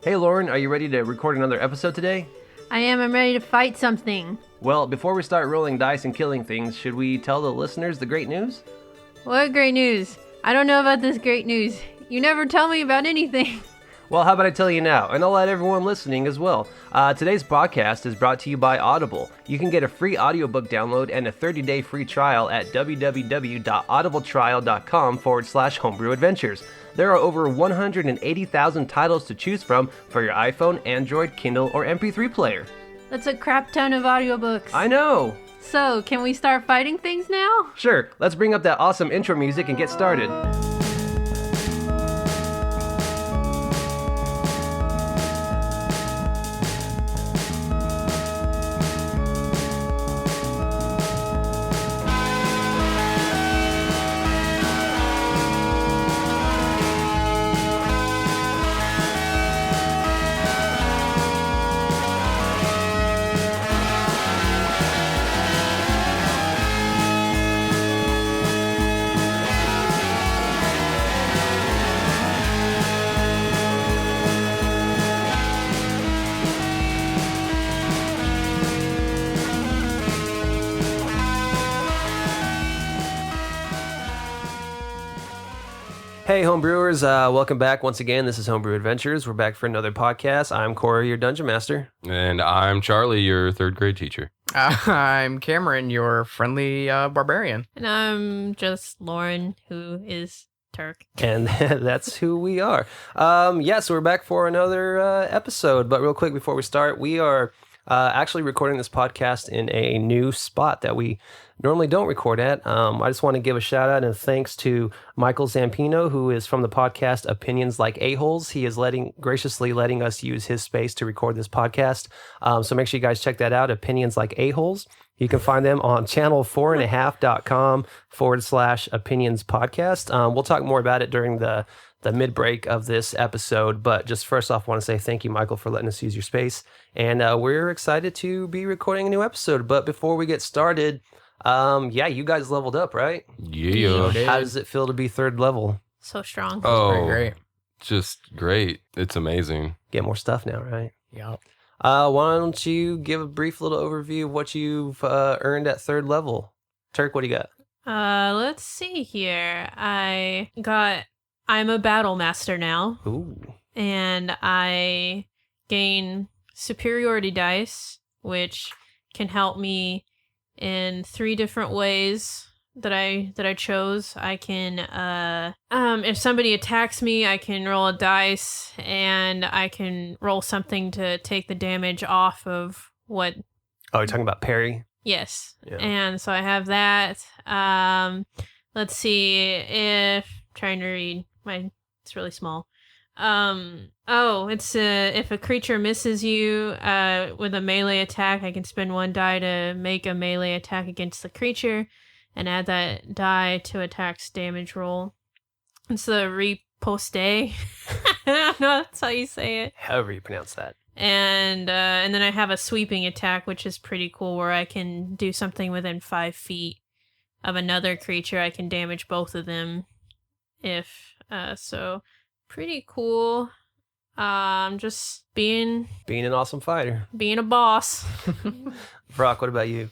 Hey Lauren, are you ready to record another episode today? I am. I'm ready to fight something. Well, before we start rolling dice and killing things, should we tell the listeners the great news? What great news? I don't know about this great news. You never tell me about anything. Well, how about I tell you now, and I'll let everyone listening as well. Today's podcast is brought to you by Audible. You can get a free audiobook download and a 30-day free trial at www.audibletrial.com/Homebrew Adventures. There are over 180,000 titles to choose from for your iPhone, Android, Kindle, or MP3 player. That's a crap ton of audiobooks. I know! So, can we start fighting things now? Sure, let's bring up that awesome intro music and get started. Hey homebrewers, welcome back once again. This is Homebrew Adventures. We're back for another podcast. I'm Corey, your dungeon master. And I'm Charlie, your third grade teacher. I'm Cameron, your friendly barbarian. And I'm just Lauren, who is Turk. And that's who we are. So we're back for another episode. But real quick before we start, we are actually recording this podcast in a new spot that we normally don't record at. I just want to give a shout out and thanks to Michael Zampino, who is from the podcast Opinions Like A-Holes. He is graciously letting us use his space to record this podcast. So make sure you guys check that out, Opinions Like A-Holes. You can find them on channel4.5.com/opinions podcast. We'll talk more about it during the mid-break of this episode, but just first off, I want to say thank you, Michael, for letting us use your space. And we're excited to be recording a new episode. But before we get started, you guys leveled up, right? Yeah. How does it feel to be third level? So strong. Oh, Pretty great. just great. It's amazing. Get more stuff now, right? Yeah. Why don't you give a brief little overview of what you've earned at third level? Turk, what do you got? Let's see here. I'm a battle master now. Ooh. And I gain superiority dice, which can help me in 3 different ways that I chose. I can if somebody attacks me, I can roll a dice and I can roll something to take the damage off of what. Oh, you're talking about parry? Yes. Yeah. And so I have that. Let's see if trying to read it's really small. It's if a creature misses you with a melee attack, I can spend 1 die to make a melee attack against the creature and add that die to attack's damage roll. It's the riposte. I don't know that's how you say it. However you pronounce that. And then I have a sweeping attack, which is pretty cool, where I can do something within 5 feet of another creature. I can damage both of them so pretty cool. Just being an awesome fighter. Being a boss. Varak, what about you?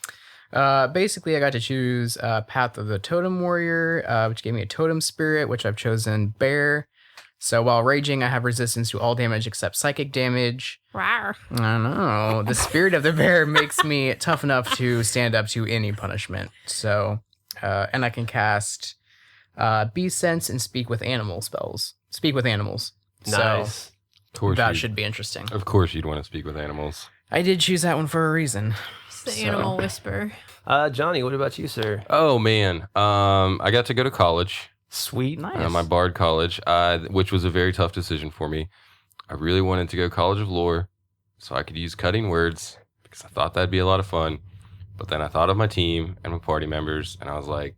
Basically, I got to choose Path of the Totem Warrior, which gave me a totem spirit, which I've chosen Bear. So while raging, I have resistance to all damage except psychic damage. Rawr. I don't know. The spirit of the bear makes me tough enough to stand up to any punishment. So, and I can cast Be Sense and Speak with Animal spells. Speak with animals. Nice. So that should be interesting. Of course you'd want to speak with animals. I did choose that one for a reason. It's the animal whisper. Johnny, what about you, sir? Oh, man. I got to go to college. Sweet. Nice. My Bard College, which was a very tough decision for me. I really wanted to go College of Lore so I could use cutting words because I thought that'd be a lot of fun. But then I thought of my team and my party members, and I was like,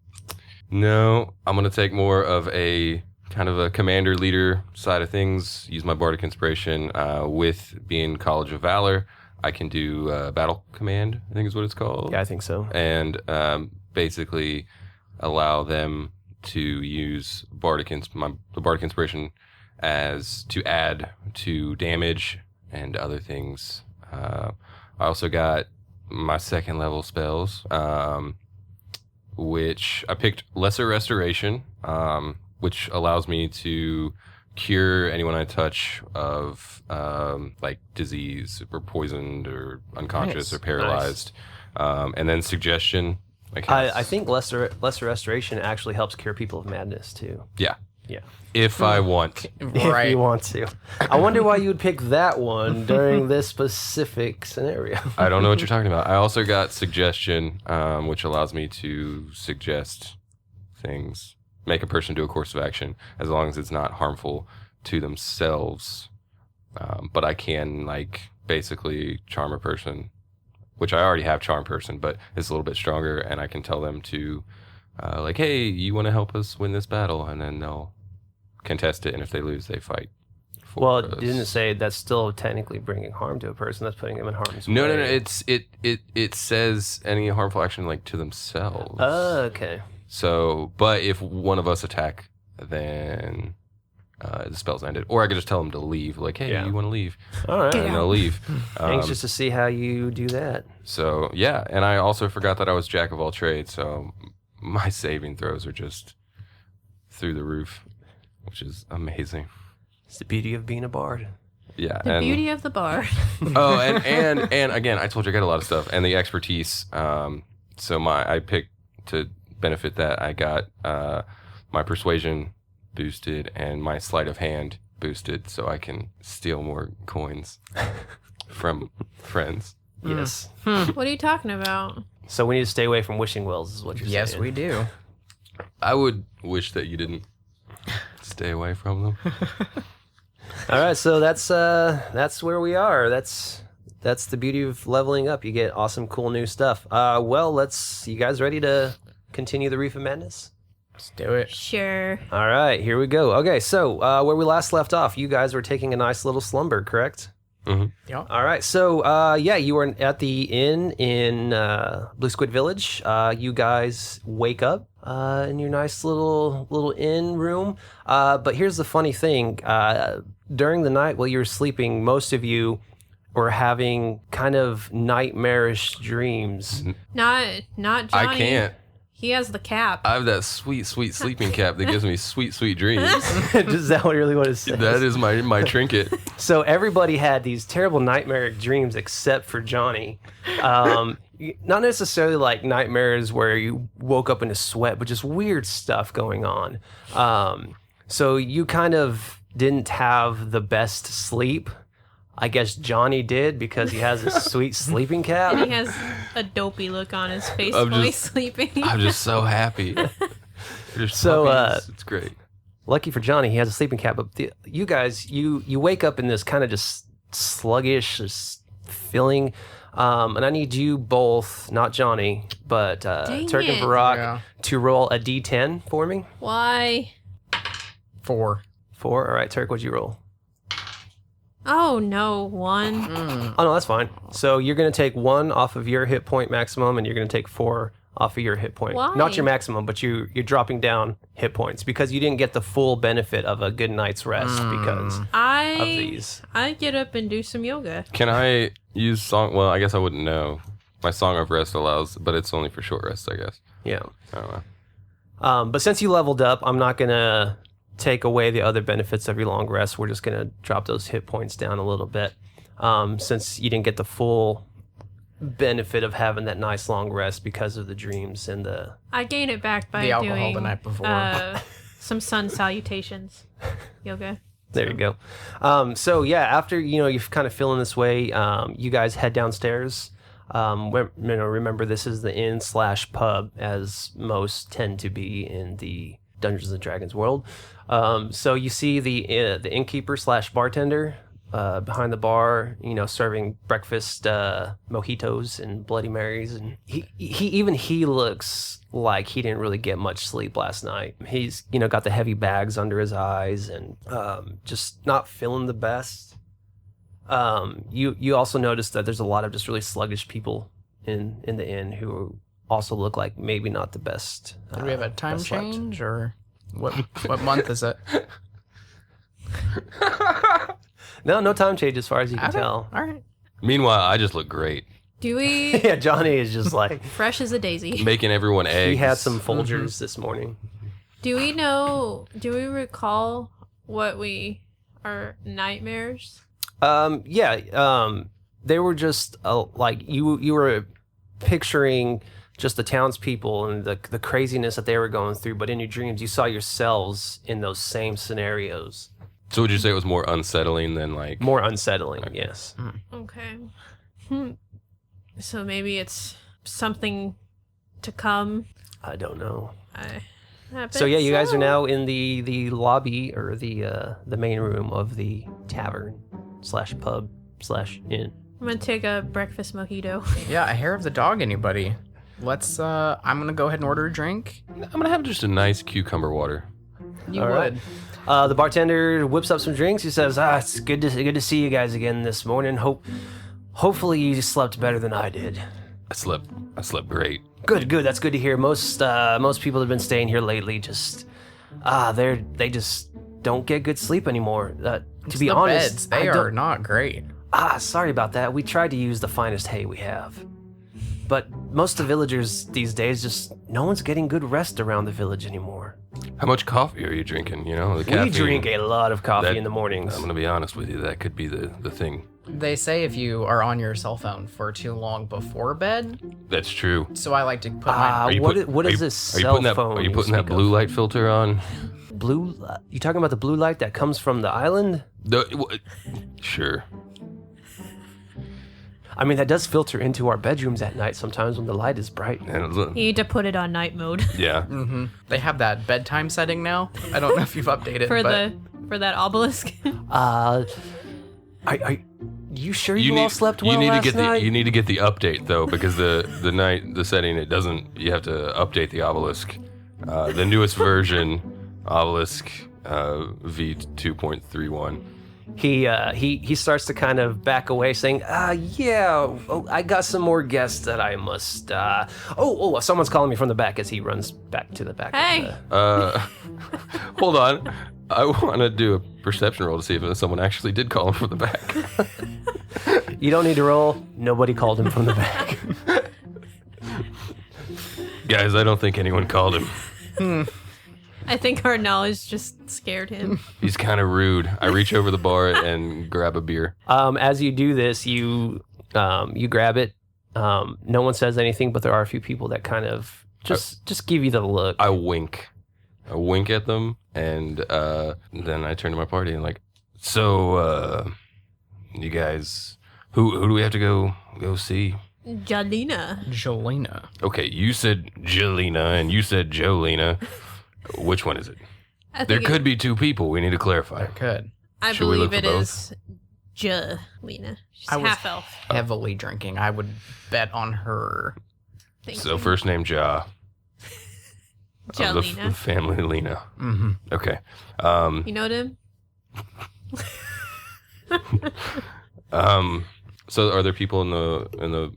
no, I'm going to take more of a kind of a commander leader side of things, use my Bardic Inspiration. With being College of Valor, I can do Battle Command, I think is what it's called. Yeah, I think so. And basically allow them to use the Bardic Inspiration as to add to damage and other things. I also got my second level spells, which I picked Lesser Restoration, which allows me to cure anyone I touch of like disease or poisoned or unconscious Nice. or paralyzed. And then Suggestion. I think lesser restoration actually helps cure people of madness too. Yeah. Yeah. If I want. Right. If you want to. I wonder why you would pick that one during this specific scenario. I don't know what you're talking about. I also got Suggestion, which allows me to suggest things, make a person do a course of action, as long as it's not harmful to themselves. But I can, like, basically charm a person, which I already have charm person, but it's a little bit stronger, and I can tell them to, like, hey, you want to help us win this battle? And then they'll contest it, and if they lose, they fight. Well, it didn't say that's still technically bringing harm to a person. That's putting them in harm's way. No. It says any harmful action, like, to themselves. Oh, okay. So, but if one of us attack, then the spell's ended. Or I could just tell them to leave. Like, hey, Yeah. you want to leave? All right. And they'll leave. Anxious to see how you do that. So, yeah. And I also forgot that I was jack of all trades. So my saving throws are just through the roof, which is amazing. It's the beauty of being a bard. Yeah. The beauty of the bar. Oh, and again, I told you I got a lot of stuff. And the expertise. So I picked to benefit that. I got my persuasion boosted and my sleight of hand boosted, so I can steal more coins from friends. Yes. What are you talking about? So we need to stay away from wishing wells, is what you're saying. Yes, we do. I would wish that you didn't stay away from them. All right, so that's where we are. That's the beauty of leveling up. You get awesome, cool new stuff. Well, you guys ready to continue the Reef of Madness? Let's do it. Sure. All right, here we go. Okay, so where we last left off, you guys were taking a nice little slumber, correct? Mm-hmm. Yeah. All right, so you were at the inn in Blue Squid Village. You guys wake up in your nice little inn room. But here's the funny thing: during the night while you were sleeping, most of you were having kind of nightmarish dreams. Not Johnny. I can't. He has the cap. I have that sweet, sweet sleeping cap that gives me sweet, sweet dreams. Is that really what it says? That is my trinket. So everybody had these terrible nightmaric dreams except for Johnny. Not necessarily like nightmares where you woke up in a sweat, but just weird stuff going on. So you kind of didn't have the best sleep. I guess Johnny did because he has a sweet sleeping cap. And he has a dopey look on his face I'm while he's just- sleeping. I'm just so happy. There's So, puppies. It's great. Lucky for Johnny, he has a sleeping cap. But you guys, you wake up in this kind of just sluggish just feeling. And I need you both, not Johnny, but Dang Turk and it. Varak, Yeah. to roll a d10 for me. Why? 4. 4. All right, Turk, what'd you roll? Oh no, 1. Oh, no, that's fine. So you're going to take 1 off of your hit point maximum, and you're going to take 4 off of your hit point. Why? Not your maximum, but you're dropping down hit points because you didn't get the full benefit of a good night's rest because of these. I get up and do some yoga. Can I use song? Well, I guess I wouldn't know. My Song of Rest allows, but it's only for short rest, I guess. Yeah. I don't know. But since you leveled up, I'm not going to take away the other benefits of your long rest. We're just going to drop those hit points down a little bit since you didn't get the full benefit of having that nice long rest because of the dreams and the... I gain it back by The alcohol doing the night before. some sun salutations yoga. There you go. So yeah, after you're kind of feeling this way, you guys head downstairs. Remember this is the inn/pub, as most tend to be in the Dungeons and Dragons world. So you see the innkeeper/bartender behind the bar, serving breakfast, mojitos and Bloody Marys, and he looks like he didn't really get much sleep last night. He's got the heavy bags under his eyes and just not feeling the best. You also notice that there's a lot of just really sluggish people in the inn who also look like maybe not the best. Do we have a time best slept. change or what month is it? No time change as far as you can Okay. tell. All right. Meanwhile, I just look great, Dewey, Yeah, Johnny is just like, fresh as a daisy. making everyone eggs. he had some Folgers this morning. Do we recall what our nightmares? They were just like you were picturing just the townspeople and the craziness that they were going through, but in your dreams you saw yourselves in those same scenarios. So would you say it was more unsettling than like? More unsettling, yes. Okay. So maybe it's something to come. I don't know. I So yeah, you guys so. are now in the lobby or the main room of the tavern / pub / inn. I'm gonna take a breakfast mojito. Yeah, a hair of the dog, anybody. Let's, I'm gonna go ahead and order a drink. I'm gonna have just a nice cucumber water. You All would. right. The bartender whips up some drinks. He says, it's good to see you guys again this morning. Hopefully you slept better than I did. I slept great. Good. That's good to hear. Most people that have been staying here lately just they just don't get good sleep anymore. To be The honest, beds, they are not great. Sorry about that. We tried to use the finest hay we have, but most of the villagers these days just no one's getting good rest around the village anymore. How much coffee are you drinking? You know, the We caffeine. drink a lot of coffee that- in the mornings. I'm gonna be honest with you. That could be the thing. They say if you are on your cell phone for too long before bed, That's true. so I like to put my Are you what put- what are is you- this Are you cell putting that? phone? Are you putting that blue light filter on? blue? You talking about the blue light that comes from the island? Sure. I mean, that does filter into our bedrooms at night sometimes when the light is bright. And You need to put it on night mode yeah. they have that bedtime setting now. I don't know if you've updated for but for that obelisk. Are you sure you all slept well you need last to get night? you need to get the update though, because the setting it doesn't. You have to update the obelisk. The newest version, obelisk V 2.31. He starts to kind of back away, saying, I got some more guests that I must. Someone's calling me from the back as he runs back to the back. Hey. Of the, Hold on. I want to do a perception roll to see if someone actually did call him from the back. you don't need to roll. Nobody called him from the back. Guys, I don't think anyone called him. I think our knowledge just scared him. He's kind of rude. I reach over the bar and grab a beer. As you do this, you grab it. No one says anything, but there are a few people that kind of just give you the look. I wink. I wink at them, and then I turn to my party and like, so, you guys, who do we have to go see? Jalina. Jolena. Okay, you said Jelena and you said Jolena. Which one is it? I There think could be two people. We need to clarify. Good. I Should we believe look it for is Jalina. She's I was half elf. heavily drinking. I would bet on her. Thank So you. first name Ja. Of the Jalina. family Lena. Mm-hmm. Okay. You know him? So are there people in the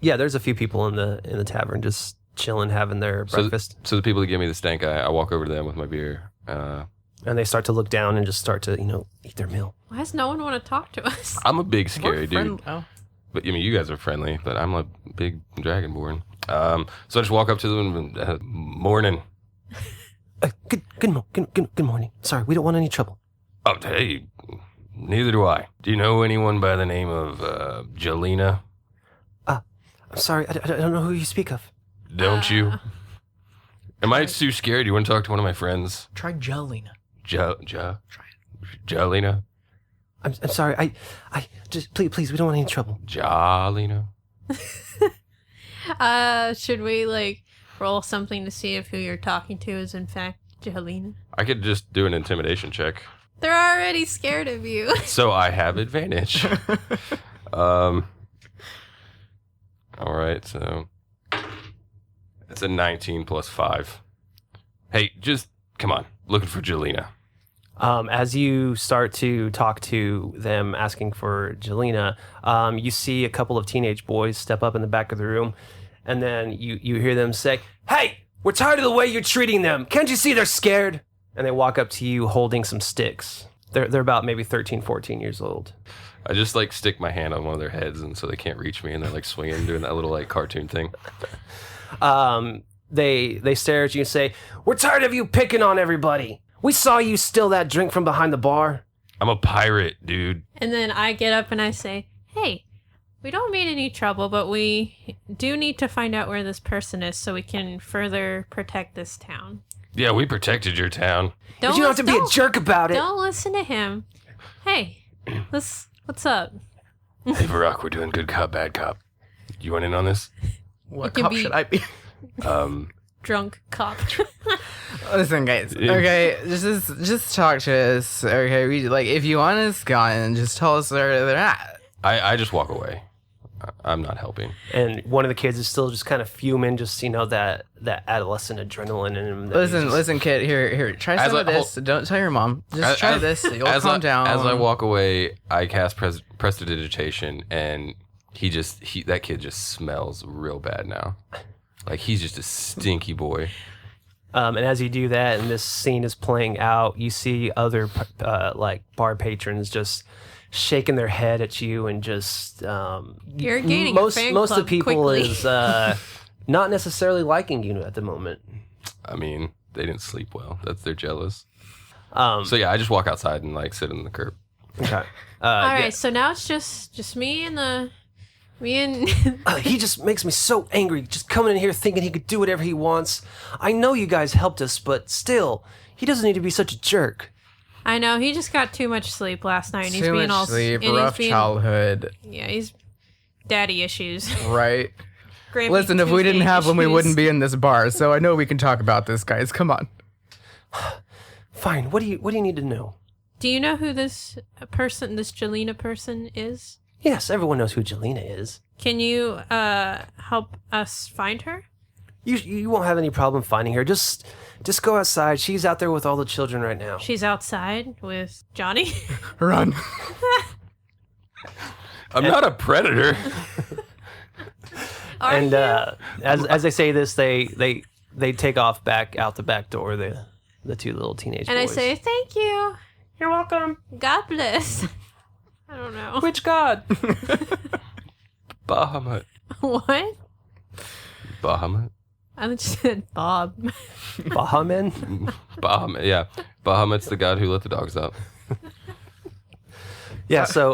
Yeah, there's a few people in the tavern just chilling, having their breakfast, so the people that give me the stank eye, I walk over to them with my beer. and they start to look down and just start to eat their meal. Why does no one want to talk to us? I'm a big scary dude. Oh. But I mean, you guys are friendly, but I'm a big dragonborn. So I just walk up to them and morning. Good morning. Sorry, we don't want any trouble. Oh, hey, neither do I. Do you know anyone by the name of Jelena? I'm sorry, I don't know who you speak of. Don't you? Am I too scared? You want to talk to one of my friends? Try Jolena. Jelena? I'm sorry. I just please, we don't want any trouble. Jelena? Should we roll something to see if who you're talking to is in fact Jalina? I could just do an intimidation check. They're already scared of you. So I have advantage. All right, so it's a 19 plus 5. Hey, just come on. Looking for Jelena. As you start to talk to them, asking for Jelena, you see a couple of teenage boys step up in the back of the room, and then you hear them say, "Hey, we're tired of the way you're treating them. Can't you see they're scared?" And they walk up to you holding some sticks. They're about maybe 13, 14 years old. I just like stick my hand on one of their heads, and so they can't reach me, and they're like swinging, doing that little like cartoon thing. They stare at you and say, "We're tired of you picking on everybody. We saw you steal that drink from behind the bar." I'm a pirate, dude. And then I get up and I say, "Hey, we don't mean any trouble, but we do need to find out where this person is so we can further protect this town." Yeah, we protected your town. But you don't have to be a jerk about it. Don't listen to him. Hey, what's up? Hey, Varak, we're doing good cop, bad cop. You want in on this? What could cop be- should I be? Drunk cop. Listen, guys. Okay, just talk to us. Okay, if you want us gone, just tell us where they're at. I just walk away. I'm not helping. And one of the kids is still just kind of fuming, just that adolescent adrenaline in him. Listen, kid. Here. Try some of this. Don't tell your mom. Just try this. You'll calm down. As I walk away, I cast prestidigitation, and that kid just smells real bad now. Like he's just a stinky boy. And as you do that, and this scene is playing out, you see other like bar patrons just shaking their head at you and just You're gaining most a fan most club of the people quickly. is not necessarily liking you at the moment. I mean, they didn't sleep well. They're jealous. Um, So yeah, I just walk outside and like sit in the curb. okay. All right, yeah. so now it's just me and He just makes me so angry, just coming in here thinking he could do whatever he wants. I know you guys helped us, but still, he doesn't need to be such a jerk. I know he just got too much sleep last night, and he's Too being much all sleep, and he's rough being- childhood, Yeah, he's daddy issues. right? Grammy Listen, if we didn't Tuesday have one, we issues. wouldn't be in this bar. So I know we can talk about this, guys. Come on. Fine. What do you need to know? Do you know who this Jelena person is? Yes, everyone knows who Jelena is. Can you help us find her? You won't have any problem finding her. Just go outside. She's out there with all the children right now. She's outside with Johnny. Run. I'm not a predator. Are And you? as they say this, they take off back out the back door. The two little teenage And boys. I say, "Thank you. "You're welcome." God bless." I don't know. Which god? Bahamut. What? Bahamut. I just said Bob. Bahaman. Bahamut. Yeah. Bahamut's the god who let the dogs out. Yeah. So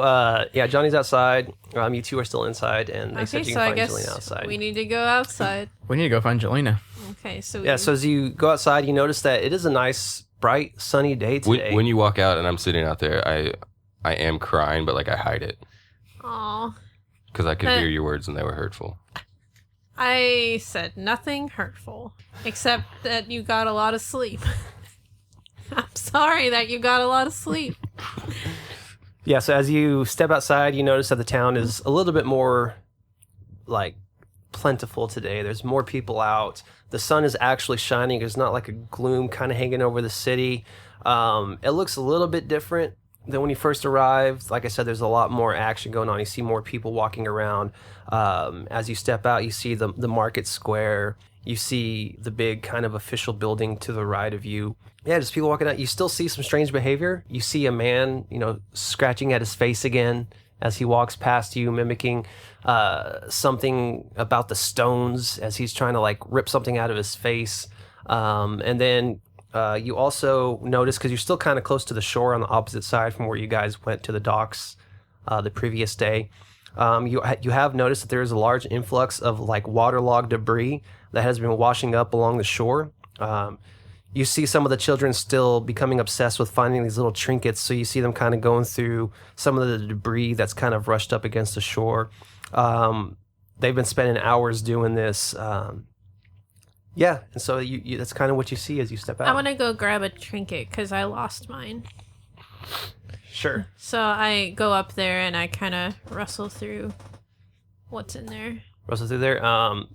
Johnny's outside. You two are still inside, and they said Okay, you so can I find guess Jelena outside. we need to go outside. We need to go find Jelena. Okay, so Yeah. So as you go outside, you notice that it is a nice, bright, sunny day today. When you walk out and I'm sitting out there, I am crying, but like I hide it Aw. because I could hear your words and they were hurtful. I said nothing hurtful, except that you got a lot of sleep. I'm sorry that you got a lot of sleep. Yeah, so as you step outside, you notice that the town is a little bit more, like, plentiful today. There's more people out. The sun is actually shining. There's not like a gloom kind of hanging over the city. It looks a little bit different than when you first arrived. Like I said, there's a lot more action going on. You see more people walking around. As you step out, you see the market square. You see the big kind of official building to the right of you. Yeah, just people walking out. You still see some strange behavior. You see a man, scratching at his face again as he walks past you, mimicking something about the stones as he's trying to like rip something out of his face. And then you also notice, because you're still kind of close to the shore on the opposite side from where you guys went to the docks the previous day, you have noticed that there is a large influx of like waterlogged debris that has been washing up along the shore. You see some of the children still becoming obsessed with finding these little trinkets, so you see them kind of going through some of the debris that's kind of rushed up against the shore. They've been spending hours doing this. Yeah, and so you that's kind of what you see as you step out. I want to go grab a trinket because I lost mine. Sure. So I go up there and I kind of rustle through what's in there. Rustle through there.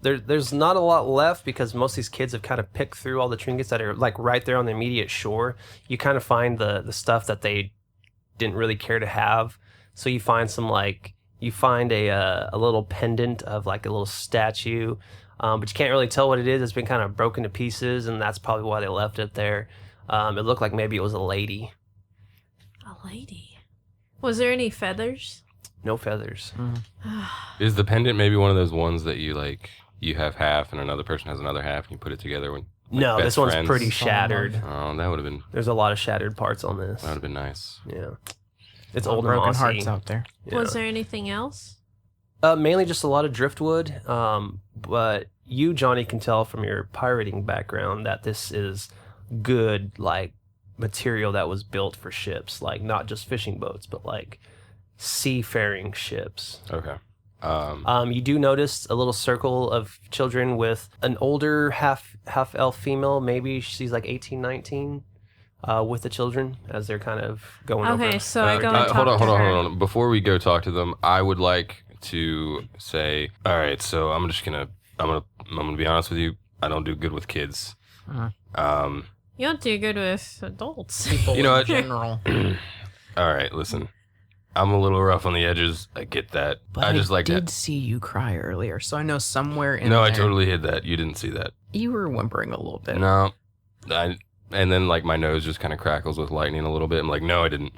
There's not a lot left because most of these kids have kind of picked through all the trinkets that are like right there on the immediate shore. You kind of find the stuff that they didn't really care to have. So you find a little pendant of like a little statue, but you can't really tell what it is. It's been kind of broken to pieces, and that's probably why they left it there. It looked like maybe it was a lady. A lady. Was there any feathers? No feathers. Is the pendant maybe one of those ones that you like? You have half, and another person has another half, and you put it together when. No, best this one's friends? pretty shattered. Oh, that would have been. There's a lot of shattered parts on this. That would have been nice. Yeah. It's old and broken mossy. hearts out there. Yeah. Was there anything else? Mainly just a lot of driftwood. But you, Johnny, can tell from your pirating background that this is good, like, material that was built for ships. Like, not just fishing boats, but, like, seafaring ships. Okay. You do notice a little circle of children with an older half elf female. Maybe she's like 18, 19, with the children as they're kind of going over. Okay, so I go and talk hold on, to hold on, her. hold on. Before we go talk to them, I would like to say, all right. So I'm gonna be honest with you. I don't do good with kids. You don't do good with adults. People You know in what? general. All right, listen. I'm a little rough on the edges. I get that. But I just like did that. see you cry earlier, so I know somewhere in No, there I totally hid that. You didn't see that. you were whimpering a little bit. No. And then like my nose just kind of crackles with lightning a little bit. I'm like, no, I didn't.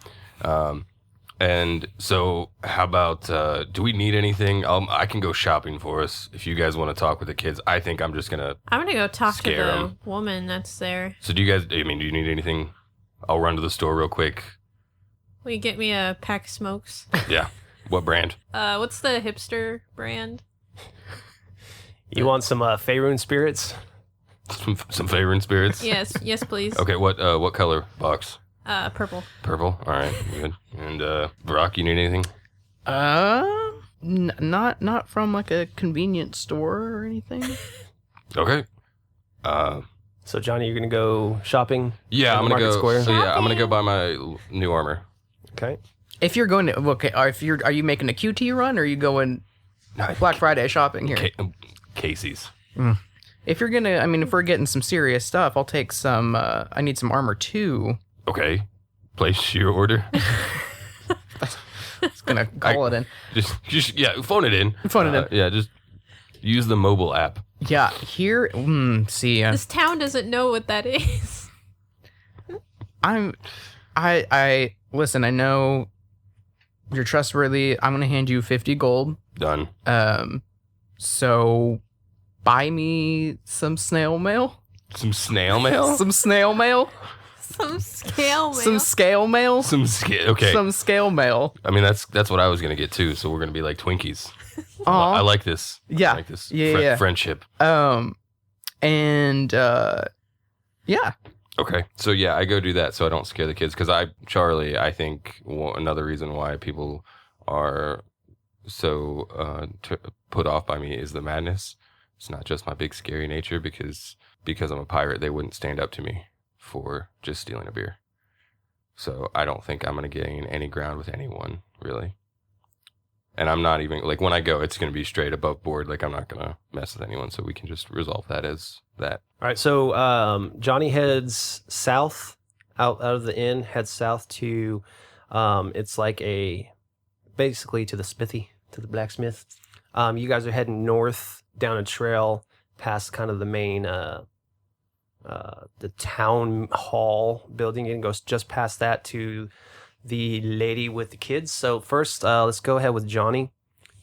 And so how about, do we need anything? I can go shopping for us if you guys want to talk with the kids. I think I'm just going to. I'm gonna go talk to Scare the 'em. woman that's there. So do you guys, do you need anything? I'll run to the store real quick. Will you get me a pack of smokes? Yeah. What brand? What's the hipster brand? You want some Faerun spirits? Some Faerun spirits? Yes, yes, please. Okay, what color box? Purple. Purple? All right, good. And Varak, you need anything? Not from like a convenience store or anything. Okay. So, Johnny, you're going to go shopping? Yeah, in I'm the gonna Market go. Square? So yeah, I'm gonna go buy my new armor. Okay. If you're going to are you making a QT run or are you going Black Friday shopping here? Casey's. If you're gonna, if we're getting some serious stuff, I'll take some. I need some armor too. Okay. Place your order. It's gonna call it in. Just yeah, phone it in. Phone it in. Yeah, just use the mobile app. Yeah, here. See, This town doesn't know what that is. I listen. I know you're trustworthy. I'm gonna hand you 50 gold. Done. So buy me some snail mail. Some snail mail. Some snail mail. Some scale mail. Some scale mail. Okay. Some scale mail. I mean that's what I was gonna get too. So we're gonna be like Twinkies. Aw. I like this. Yeah. I like this. Yeah. Friendship. And yeah. Okay. So yeah, I go do that so I don't scare the kids. Because Charlie, I think another reason why people are so put off by me is the madness. It's not just my big scary nature because I'm a pirate, they wouldn't stand up to me for just stealing a beer. So I don't think I'm going to gain any ground with anyone, really. And I'm not even, like, when I go, it's going to be straight above board. Like, I'm not going to mess with anyone, so we can just resolve that as that. All right, so Johnny heads south out of the inn, heads south to, it's like basically to the smithy, to the blacksmith. You guys are heading north down a trail past kind of the main, the town hall building, and goes just past that to the lady with the kids. So first, let's go ahead with Johnny.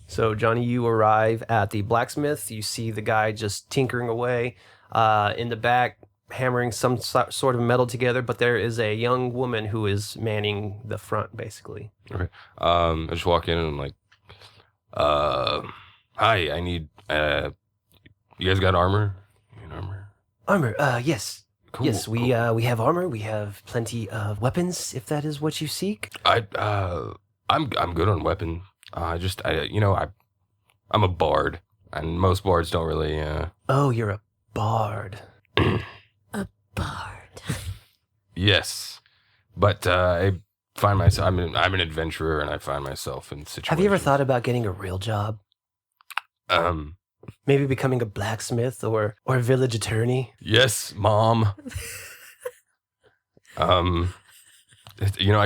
So Johnny, you arrive at the blacksmith. You see the guy just tinkering away in the back, hammering some sort of metal together. But there is a young woman who is manning the front, basically. Okay. I just walk in and I'm like, hi, I need, you guys got armor? You need armor? Armor, yes. Cool. Yes, we have armor. We have plenty of weapons, if that is what you seek. I'm good on weapon. I'm a bard, and most bards don't really. Oh, you're a bard. A bard. Yes, but I find myself. I'm an adventurer, and I find myself in situations. Have you ever thought about getting a real job? Maybe becoming a blacksmith or a village attorney? Yes, Mom. I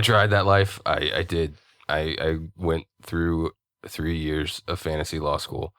tried that life. I did. I went through 3 years of fantasy law school.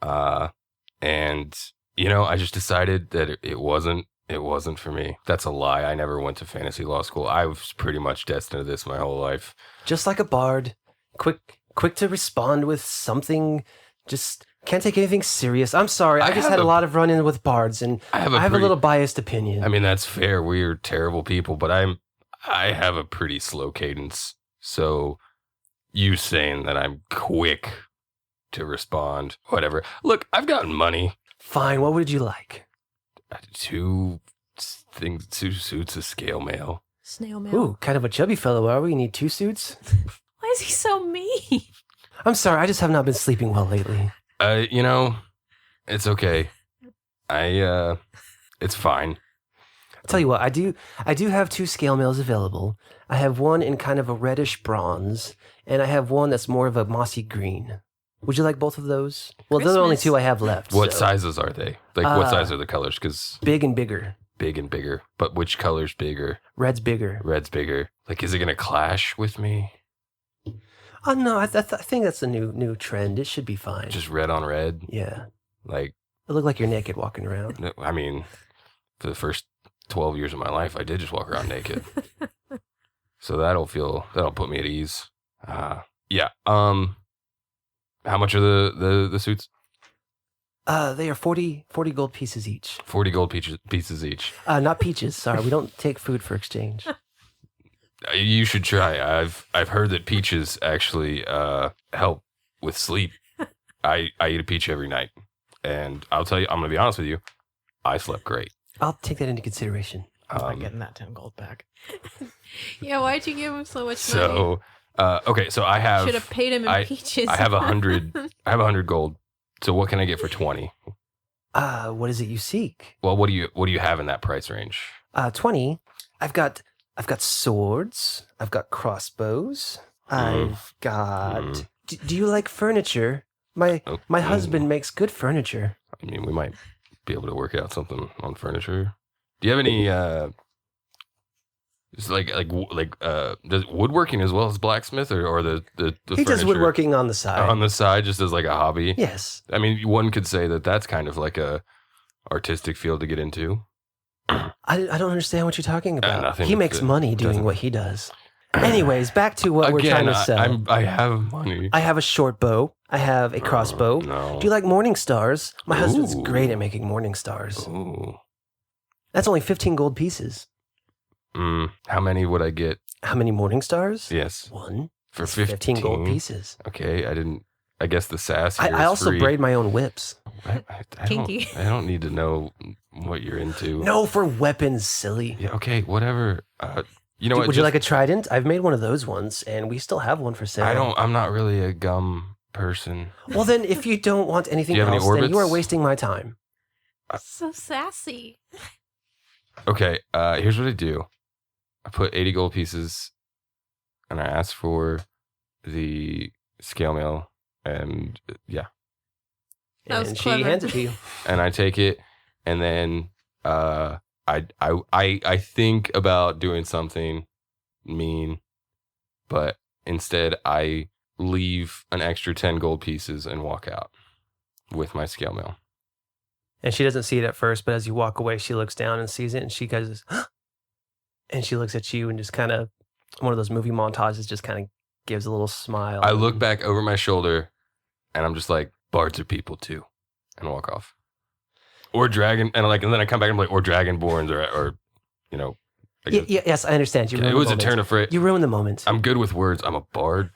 And I just decided that it wasn't It wasn't for me. That's a lie. I never went to fantasy law school. I was pretty much destined to this my whole life. Just like a bard, quick to respond with something. Just can't take anything serious. I'm sorry. I just had a lot of run-in with bards, and I have a little biased opinion. I mean, that's fair. We're terrible people, but I have a pretty slow cadence. So you saying that I'm quick to respond, whatever. Look, I've gotten money. Fine. What would you like? Two suits of scale mail. Snail mail. Ooh, kind of a chubby fellow, are we? You need 2 suits? Why is he so mean? I'm sorry. I just have not been sleeping well lately. It's okay. It's fine. I'll tell you what, I do have 2 scale mails available. I have one in kind of a reddish bronze, and I have one that's more of a mossy green. Would you like both of those? Well, those are the only 2 I have left. What so. sizes are they? Like, what size are the colors? Because Big and bigger. big and bigger. But which color's bigger? Red's bigger. Red's bigger. Like, is it gonna clash with me? Oh, no, I think that's a new trend. It should be fine. Just red on red? Yeah. Like, It looked like you're naked walking around. I mean, for the first 12 years of my life, I did just walk around naked. So that'll put me at ease. Yeah. How much are the suits? They are 40 gold pieces each. 40 gold pieces each. Not peaches. Sorry, we don't take food for exchange. You should try. I've heard that peaches actually help with sleep. I eat a peach every night, and I'll tell you, I'm gonna be honest with you, I slept great. I'll take that into consideration. I'm not getting that 10 gold back. Yeah, why'd you give him so much money? So okay, so I have Should have paid him in peaches. I have 100. I have 100 gold. So what can I get for 20? What is it you seek? Well, what do you have in that price range? 20. I've got swords. I've got crossbows. I've got. Do you like furniture? My husband makes good furniture. I mean, we might be able to work out something on furniture. Do you have any just does woodworking as well as blacksmith or the He furniture does woodworking on the side. on the side just as like a hobby? Yes. I mean, one could say that that's kind of like a artistic field to get into. I don't understand what you're talking about. nothing. He makes money doing what he does. Anyways, back to what we're trying to sell. I have money. I have a short bow. I have a crossbow. No. Do you like morning stars? My husband's Ooh. great at making morning stars. Ooh. That's only 15 gold pieces. How many would I get? How many morning stars? Yes. 1. For That's 15 gold pieces. Okay, I guess the sass here I is also free. braid my own whips. I Kinky. I don't need to know what you're into. No, for weapons, silly. Yeah, okay, whatever. You know what? Would you like a trident? I've made one of those ones, and we still have one for sale. I'm not really a gum person. Well, then, if you don't want anything Do you have any else, then you are orbits? wasting my time. So sassy. Okay, here's what I do. I put 80 gold pieces, and I ask for the scale mail, and yeah, That was And she clever. hands it to you. and I take it, and then I think about doing something mean, but instead I leave an extra 10 gold pieces and walk out with my scale mail. And she doesn't see it at first, but as you walk away, she looks down and sees it, and she goes, and she looks at you and just kind of, one of those movie montages, just kind of gives a little smile. I look back over my shoulder, and I'm just like, bards are people too, and walk off. Or dragon, and then I come back and I'm like, or dragonborns, or you know. I guess- Yes, I understand. You it ruined was the a moment. turn of phrase. You ruined the moment. I'm good with words. I'm a bard.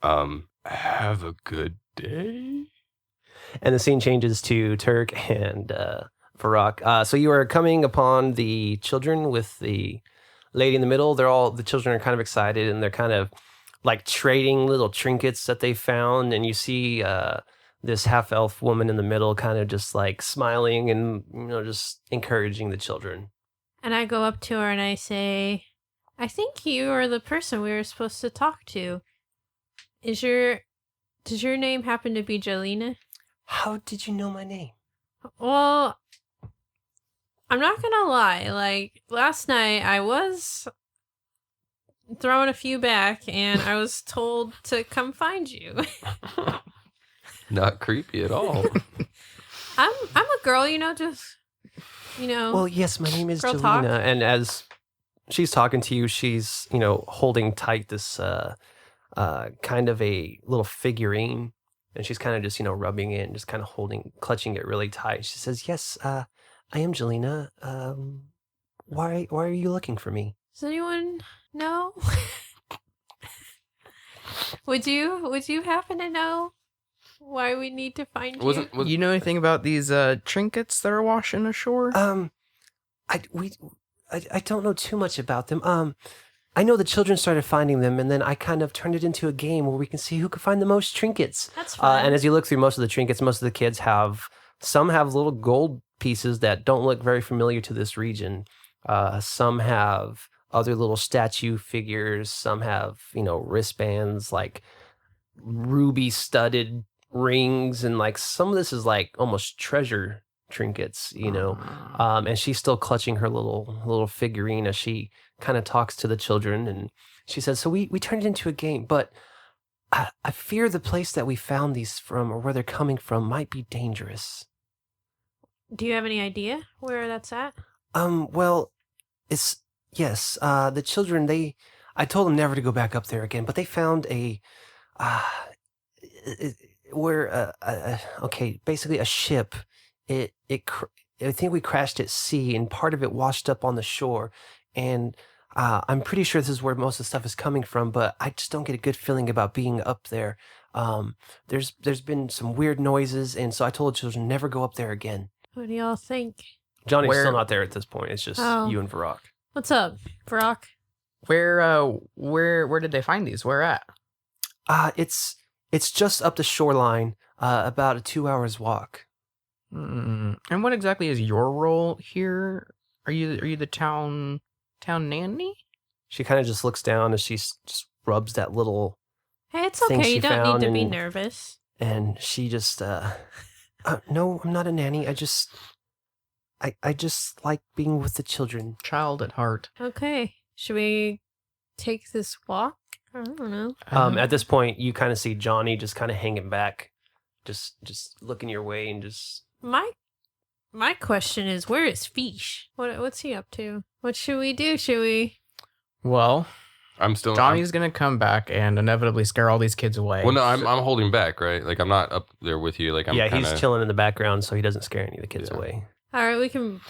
Have a good day. And the scene changes to Turk and Varak. So you are coming upon the children with the lady in the middle. The children are kind of excited, and they're kind of like trading little trinkets that they found. And you see this half-elf woman in the middle kind of just like smiling and, just encouraging the children. And I go up to her and I say, I think you are the person we were supposed to talk to. Does your name happen to be Jelena? How did you know my name? Well, I'm not gonna lie. Like, last night I was throwing a few back and I was told to come find you. Not creepy at all. I'm a girl, just Well, yes, my name is Girl Jelena, talk. and as she's talking to you, she's holding tight this kind of a little figurine, and she's kind of just rubbing it and just kind of clutching it really tight. She says, "Yes, I am Jelena. Why are you looking for me?" Does anyone know? Would you happen to know why we need to find you? You know anything about these trinkets that are washing ashore? I don't know too much about them. I know the children started finding them, and then I kind of turned it into a game where we can see who can find the most trinkets. That's fine. And as you look through most of the trinkets, most of the kids some have little gold pieces that don't look very familiar to this region. Some have other little statue figures. Some have, wristbands, like ruby studded rings. And like some of this is like almost treasure trinkets, and she's still clutching her little figurine as she kind of talks to the children, and she says, "So we turned it into a game, but I fear the place that we found these from, or where they're coming from, might be dangerous." Do you have any idea where that's at? Well, yes, the children, I told them never to go back up there again, but they found basically a ship. I think we crashed at sea, and part of it washed up on the shore. And I'm pretty sure this is where most of the stuff is coming from, but I just don't get a good feeling about being up there. There's been some weird noises, and so I told the children never go up there again. What do y'all think? Johnny's still not there at this point. It's just you and Varak. What's up, Varak? Where did they find these? Where at? It's just up the shoreline, about a 2 hours walk. And what exactly is your role here? Are you the town nanny? She kind of just looks down as she just rubs that little. Hey, it's thing okay. she You don't need to be found nervous. And she just, no, I'm not a nanny. I just like being with the children. Child at heart. Okay. Should we take this walk? I don't know. At this point, you kind of see Johnny just kind of hanging back, just looking your way, and just. My question is, where is Fish? What's he up to? What should we do? Should we? Well, I'm Johnny's gonna come back and inevitably scare all these kids away. Well, no, I'm holding back, right? Like I'm not up there with you. Like I'm. He's chilling in the background, so he doesn't scare any of the kids away. All right, we can.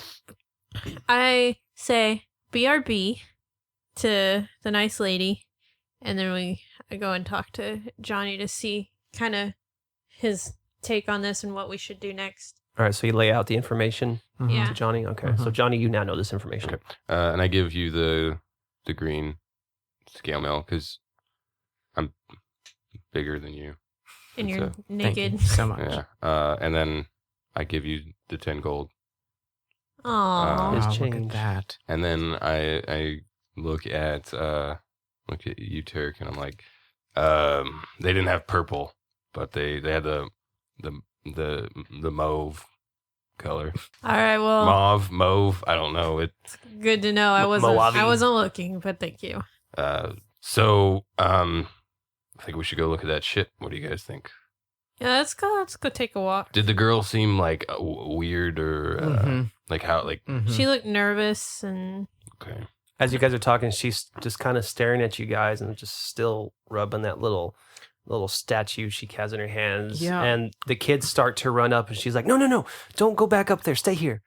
I say BRB to the nice lady, and then I go and talk to Johnny to see kind of his take on this and what we should do next. All right, so you lay out the information Yeah. to Johnny. Okay, so Johnny, you now know this information. Okay. And I give you the green scale mail because I'm bigger than you. And you're So, naked. Thank you so much. Yeah. And then I give you the 10 gold. Aww. His Wow, look change. at that. And then I look at you, Turk, and I'm like, they didn't have purple, but they had the mauve color. All right, well, Mauve, I don't know. it's good to know. I Moavi. wasn't looking, but thank you. So I think we should go look at that ship. What do you guys think? Yeah, let's go take a walk. Did the girl seem like weird or like how like She looked nervous and okay? As you guys are talking, she's just kind of staring at you guys and just still rubbing that little statue she has in her hands. Yeah. And the kids start to run up, and she's like, No, don't go back up there. Stay here.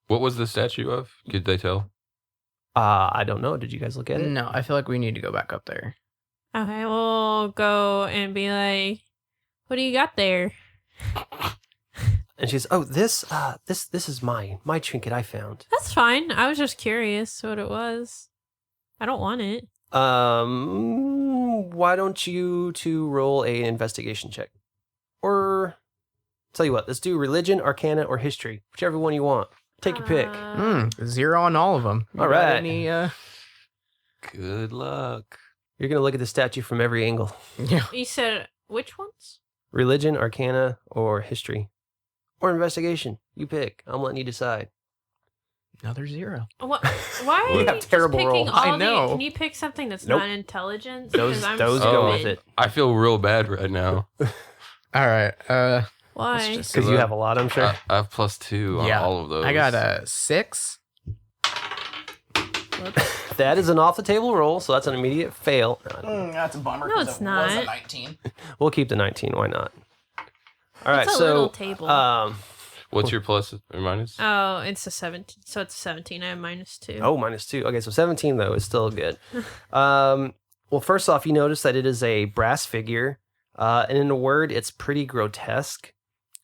What was the statue of? Could they tell? I don't know. Did you guys look at it? No, I feel like we need to go back up there. okay, we'll go and be like, what do you got there? And she's, this is my trinket I found. That's fine. I was just curious what it was. I don't want it. Why don't you two roll a investigation check? Or, tell you what, let's do religion, arcana, or history. Whichever one you want. Take your pick. 0 on all of them. All right. Any, Good luck. You're going to look at the statue from every angle. yeah. You said which ones? Religion, arcana, or history. Or investigation. You pick. I'm letting you decide. Another 0. What? Why are You you have just terrible picking rolls. all I know. Can you pick something that's Nope. not intelligence? Those 'Cause I'm go Oh. with it. I feel real bad right now. All right. Well, Why? just- Because you have a lot, I'm sure. I have +2 on all of those. I got a 6. That is an off the table roll, so that's an immediate fail. That's a bummer. No, 'cause it's it was a not. 19. We'll keep the 19. Why not? All right, It's a so little table. What's your plus or minus? Oh, it's a 17. So it's a 17. I have -2. Oh, -2. Okay, so 17 though is still good. Well, first off, you notice that it is a brass figure, and in a word, it's pretty grotesque.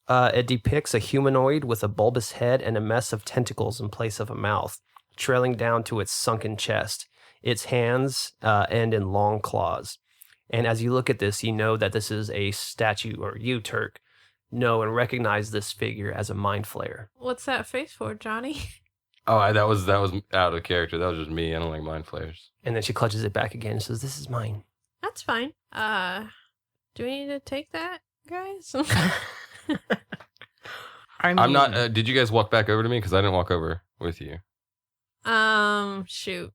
It depicts a humanoid with a bulbous head and a mess of tentacles in place of a mouth, trailing down to its sunken chest. Its hands end in long claws. And as you look at this, you know that this is a statue, or you, Turk, know and recognize this figure as a mind flayer. What's that face for, Johnny? Oh, that was out of character. That was just me. I don't like mind flayers. And then she clutches it back again and says, "This is mine." That's fine. Do we need to take that, guys? I mean, I'm not. Did you guys walk back over to me? Because I didn't walk over with you. Shoot.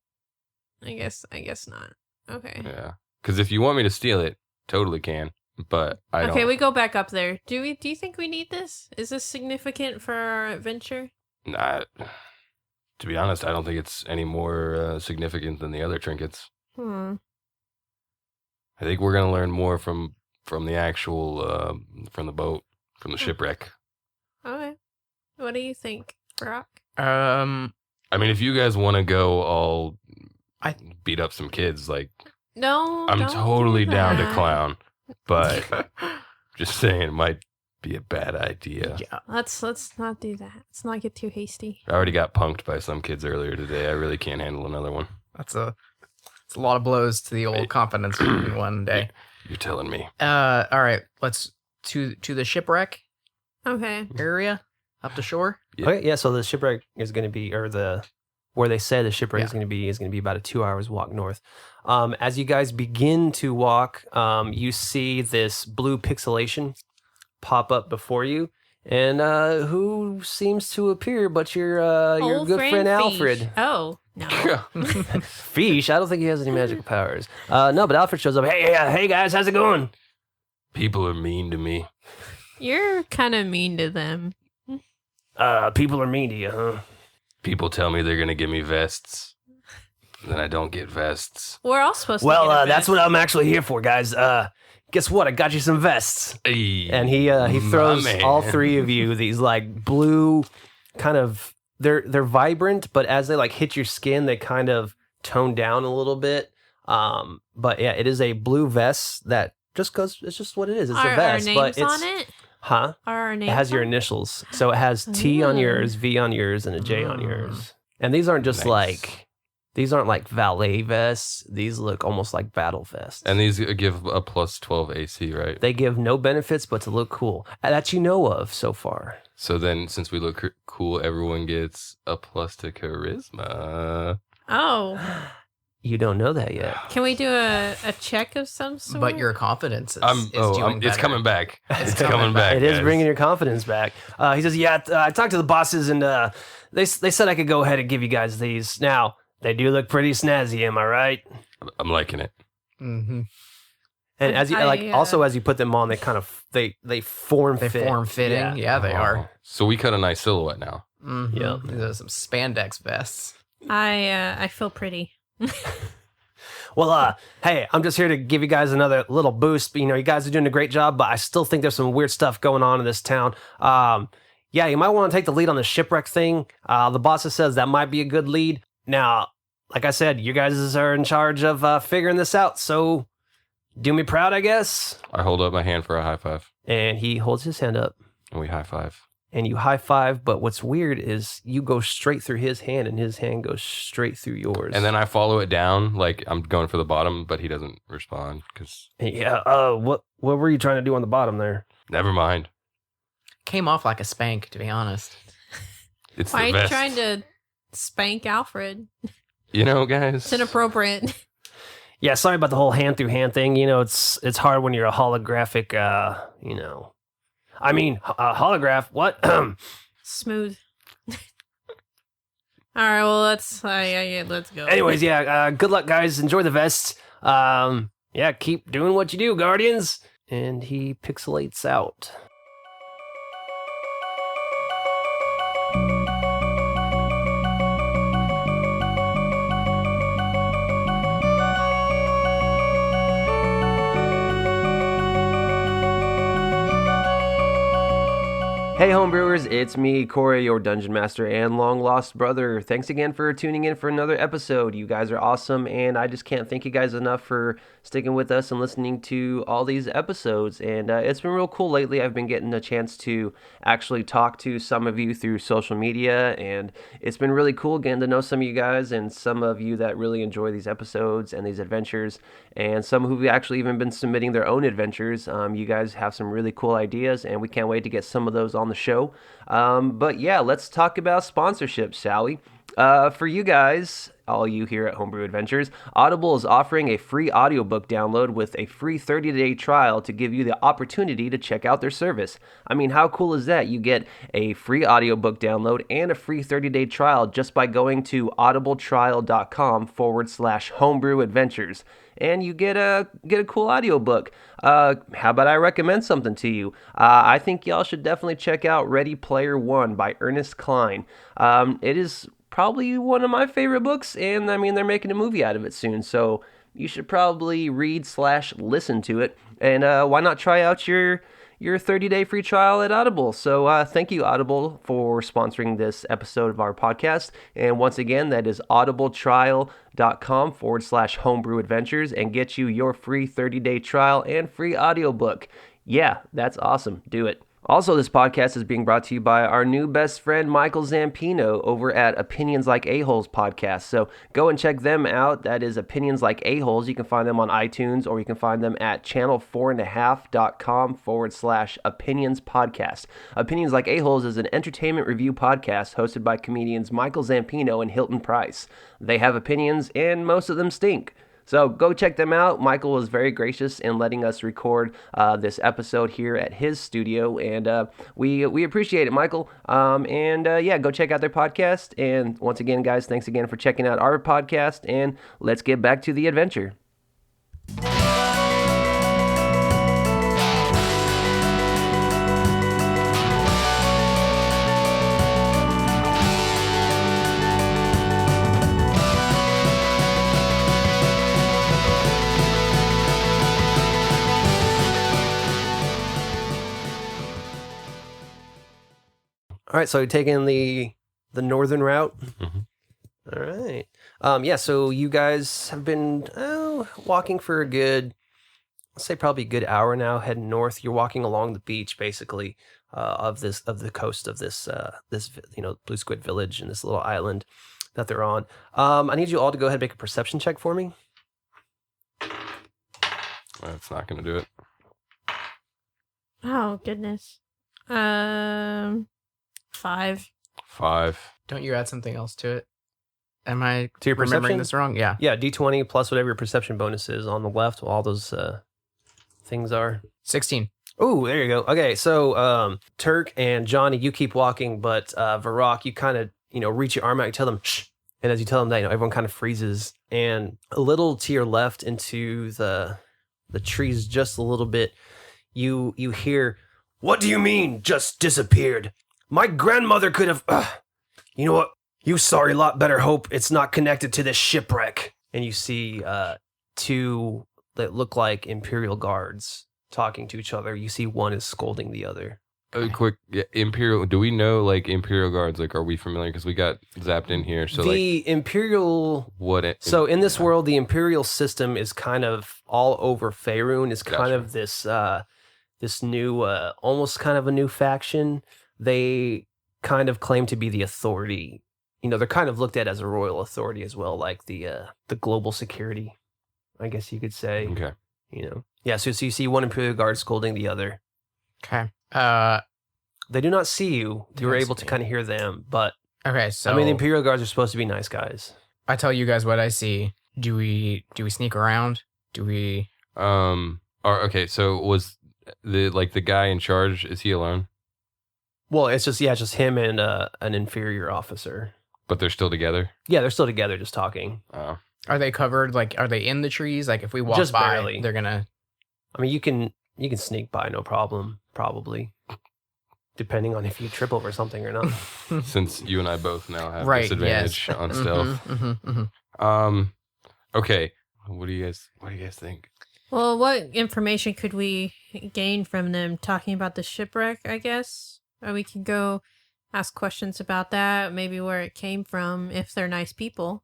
I guess not. Okay. Yeah. Because if you want me to steal it, totally can. But I don't. Okay, we go back up there. Do you think we need this? Is this significant for our adventure? Nah, to be honest, I don't think it's any more significant than the other trinkets. Hmm. I think we're gonna learn more from the actual from the boat, from the shipwreck. Okay. What do you think, Brock? I mean, if you guys want to go, all I- beat up some kids. Like, No, I'm don't totally do down to that. clown, but just saying, it might be a bad idea. Yeah. Let's not do that. Let's not get too hasty. I already got punked by some kids earlier today. I really can't handle another one. It's a lot of blows to the old confidence in one day. You're telling me. All right, let's to the shipwreck Okay. area up the shore. Yeah. Okay, yeah. So the shipwreck is going to be, or where they say the shipwreck Yeah. is going to be about a 2 hours walk north. As you guys begin to walk, you see this blue pixelation pop up before you, and who seems to appear but your Old good friend Fish. Alfred. Oh no. Fish. I don't think he has any magical powers. No, but Alfred shows up. Hey guys, how's it going? People are mean to me. You're kind of mean to them. People are mean to you, huh? People tell me they're gonna give me vests. Then I don't get vests. We're all supposed to. Well, get a that's vest. what I'm actually here for, guys. Guess what? I got you some vests. Hey, And he my throws man. all three of you these like blue kind of they're vibrant, but as they like hit your skin, they kind of tone down a little bit. But yeah, it is a blue vest that just goes. It's just what it is. It's Are a vest, our but names it's on it? huh? Are our names? It has your on it? initials, so it has T on Ooh. yours, V on yours, and a J on yours. And these aren't just Nice. like these aren't like valet vests. These look almost like battle vests. And these give a plus 12 AC, right? They give no benefits, but to look cool that you know of so far. So then, since we look cool, everyone gets a plus to charisma. Oh, You don't know that yet. can we do a check of some sort? But your confidence is doing it's better. coming back. It's It's coming coming back. It is guys. bringing your confidence back. He says, "Yeah, I talked to the bosses, and they said I could go ahead and give you guys these. Now they do look pretty snazzy, am I right?" I'm liking it. Mm-hmm. And as you also as you put them on, they kind of they form They fit. form fitting. Yeah, they Oh. are. So we cut a nice silhouette now. Mm-hmm. Yeah. These are some spandex vests. I feel pretty. Well, hey, I'm just here to give you guys another little boost. You know, you guys are doing a great job, but I still think there's some weird stuff going on in this town. Yeah, you might want to take the lead on the shipwreck thing. The boss says that might be a good lead. Now, like I said, you guys are in charge of figuring this out, so do me proud, I guess. I hold up my hand for a high five, And he holds his hand up, and we high five. and you high five. But what's weird is you go straight through his hand, and his hand goes straight through yours. And then I follow it down, like I'm going for the bottom, but he doesn't respond because yeah, what were you trying to do on the bottom there? never mind. Came off like a spank, to be honest. It's Why are the you best. trying to spank Alfred? You know, guys. It's inappropriate. Yeah, sorry about the whole hand through hand thing. You know, it's hard when you're a holographic. You know, I mean, holograph. What? Smooth. All right, well let's go. Anyways, yeah. Good luck, guys. Enjoy the vests. Yeah, keep doing what you do, Guardians. And he pixelates out. Hey homebrewers, it's me, Corey, your dungeon master and long lost brother. Thanks again for tuning in for another episode. You guys are awesome, and I just can't thank you guys enough for sticking with us and listening to all these episodes. And it's been real cool lately. I've been getting a chance to actually talk to some of you through social media, and it's been really cool getting to know some of you guys and some of you that really enjoy these episodes and these adventures, and some who've actually even been submitting their own adventures. You guys have some really cool ideas, and we can't wait to get some of those on the show. But yeah, let's talk about sponsorships, shall we? For you guys, all you here at Homebrew Adventures, Audible is offering a free audiobook download with a free 30-day trial to give you the opportunity to check out their service. I mean, how cool is that? You get a free audiobook download and a free 30-day trial just by going to audibletrial.com/Homebrew Adventures. And you get a cool audiobook. How about I recommend something to you? I think y'all should definitely check out Ready Player One by Ernest Cline. It is probably one of my favorite books, and I mean, they're making a movie out of it soon, so you should probably read/listen to it. And why not try out your 30-day free trial at Audible? So thank you, Audible, for sponsoring this episode of our podcast. And once again, that is audibletrial.com/Homebrew Adventures, and get you your free 30-day trial and free audiobook. Yeah, that's awesome. Do it. Also, this podcast is being brought to you by our new best friend, Michael Zampino, over at Opinions Like A-Holes podcast. So go and check them out. That is Opinions Like A-Holes. You can find them on iTunes, or you can find them at channel4.5.com/Opinions podcast. Opinions Like A-Holes is an entertainment review podcast hosted by comedians Michael Zampino and Hilton Price. They have opinions, and most of them stink. So go check them out. Michael was very gracious in letting us record this episode here at his studio, and we appreciate it, Michael. Yeah, go check out their podcast. And once again, guys, thanks again for checking out our podcast, and let's get back to the adventure. All right, so you're taking the northern route. Mm-hmm. All right. Yeah, so you guys have been walking for a good, let's say probably a good hour now, heading north. You're walking along the beach, basically, of the coast of this Blue Squid Village and this little island that they're on. I need you all to go ahead and make a perception check for me. That's not going to do it. Oh, goodness. 5. 5. Don't you add something else to it? Am I To your remembering perception? this wrong? Yeah. Yeah, D20 plus whatever your perception bonus is on the left. All those things are. 16. Oh, there you go. Okay, so Turk and Johnny, you keep walking, but Varak, you kind of reach your arm out, you tell them shh, and as you tell them that, everyone kind of freezes, and a little to your left into the trees, just a little bit, you hear, "What do you mean, just disappeared? My grandmother could have. You know what? You sorry lot better hope it's not connected to this shipwreck." And you see two that look like Imperial guards talking to each other. You see one is scolding the other. Quick, yeah, Imperial. Do we know Imperial guards? Are we familiar? Because we got zapped in here. So the Imperial. So in this world, the Imperial system is kind of all over Faerun. Is kind of this this new, almost kind of a new faction. They kind of claim to be the authority. They're kind of looked at as a royal authority as well, like the global security, I guess you could say. Okay. Yeah. So you see one Imperial guard scolding the other. Okay. They do not see you. You were able to kind of hear them, but Okay, so the Imperial guards are supposed to be nice guys. I tell you guys what I see. Do we sneak around? Do we? Okay. So was the guy in charge? Is he alone? Well, it's just him and an inferior officer. But they're still together. Yeah, they're still together, just talking. Oh. Are they covered? Are they in the trees? If we walk Just by, barely. they're gonna. I mean, you can sneak by, no problem, probably, depending on if you trip over something or not. Since you and I both now have Right, disadvantage yes. on stealth. Okay. What do you guys think? Well, what information could we gain from them talking about the shipwreck, I guess? Or we could go ask questions about that, maybe where it came from, if they're nice people.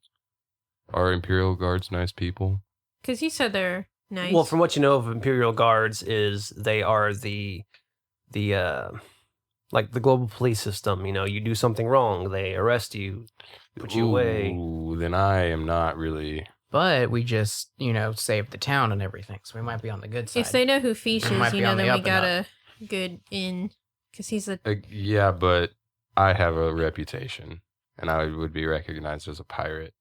Are Imperial Guards nice people? Because you said they're nice. Well, from what you know of Imperial Guards is they are the like the global police system. You know, you do something wrong, they arrest you, put you away. Ooh, then I am not really. But we just, saved the town and everything, so we might be on the good side. If they know who Fish We might is, be you know, on the then we up and got up. a good in. Because he's a... Yeah, but I have a reputation, and I would be recognized as a pirate.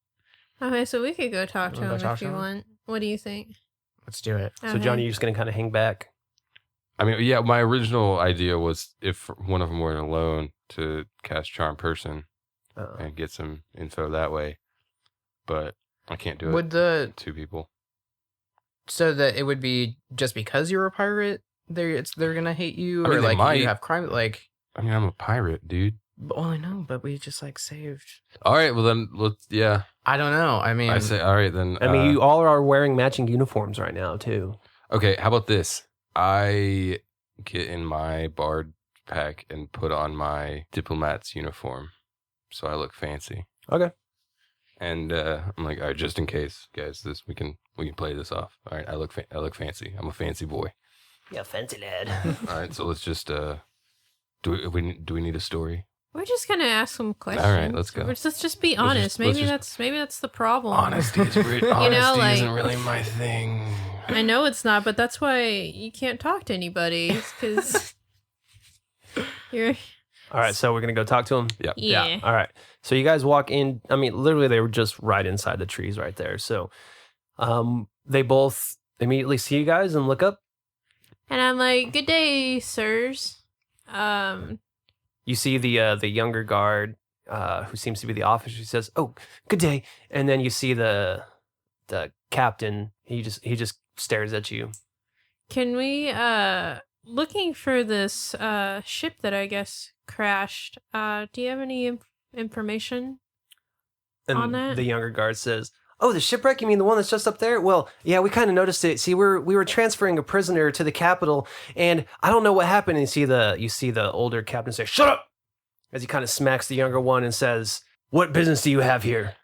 Okay, so we could go talk to Wanna go him talk if to you him? want. What do you think? Let's do it. So, Johnny, you're just going to kind of hang back. I mean, yeah, my original idea was if one of them were alone to cast Charm Person and get some info that way, but I can't do Would it. Two people. So that it would be just because you're a pirate, they're gonna hate you, I mean, or they like might. you have crime, like. I mean, I'm a pirate, dude. Well, I know, but we just saved. All right, well then, yeah. I don't know. I mean, I say, all right then. I mean, you all are wearing matching uniforms right now, too. Okay, how about this? I get in my bard pack and put on my diplomat's uniform, so I look fancy. Okay. And I'm like, all right, just in case, guys, we can play this off. All right, I look fancy. I'm a fancy boy. Yeah, fancy lad. All right, so let's just do we need a story? We're just gonna ask some questions. All right, let's go. Let's just be Let's honest. just- maybe let's that's the problem. Honesty is honesty like- isn't really my thing. I know it's not, but that's why you can't talk to anybody because you're. All right, so we're going to go talk to him. Yep. Yeah. All right. So you guys walk in. I mean, literally, they were just right inside the trees right there. So they both immediately see you guys and look up. And I'm like, "Good day, sirs." You see the younger guard who seems to be the officer. He says, "Oh, good day." And then you see the captain. He just stares at you. Can we looking for this ship that I guess crashed? Do you have any information? And On that? the younger guard says, "Oh, the shipwreck? You mean the one that's just up there? Well, yeah, we kind of noticed it. See, we were transferring a prisoner to the capital, and I don't know what happened." And you see the older captain say, "Shut up!" as he kind of smacks the younger one and says, "What business do you have here?"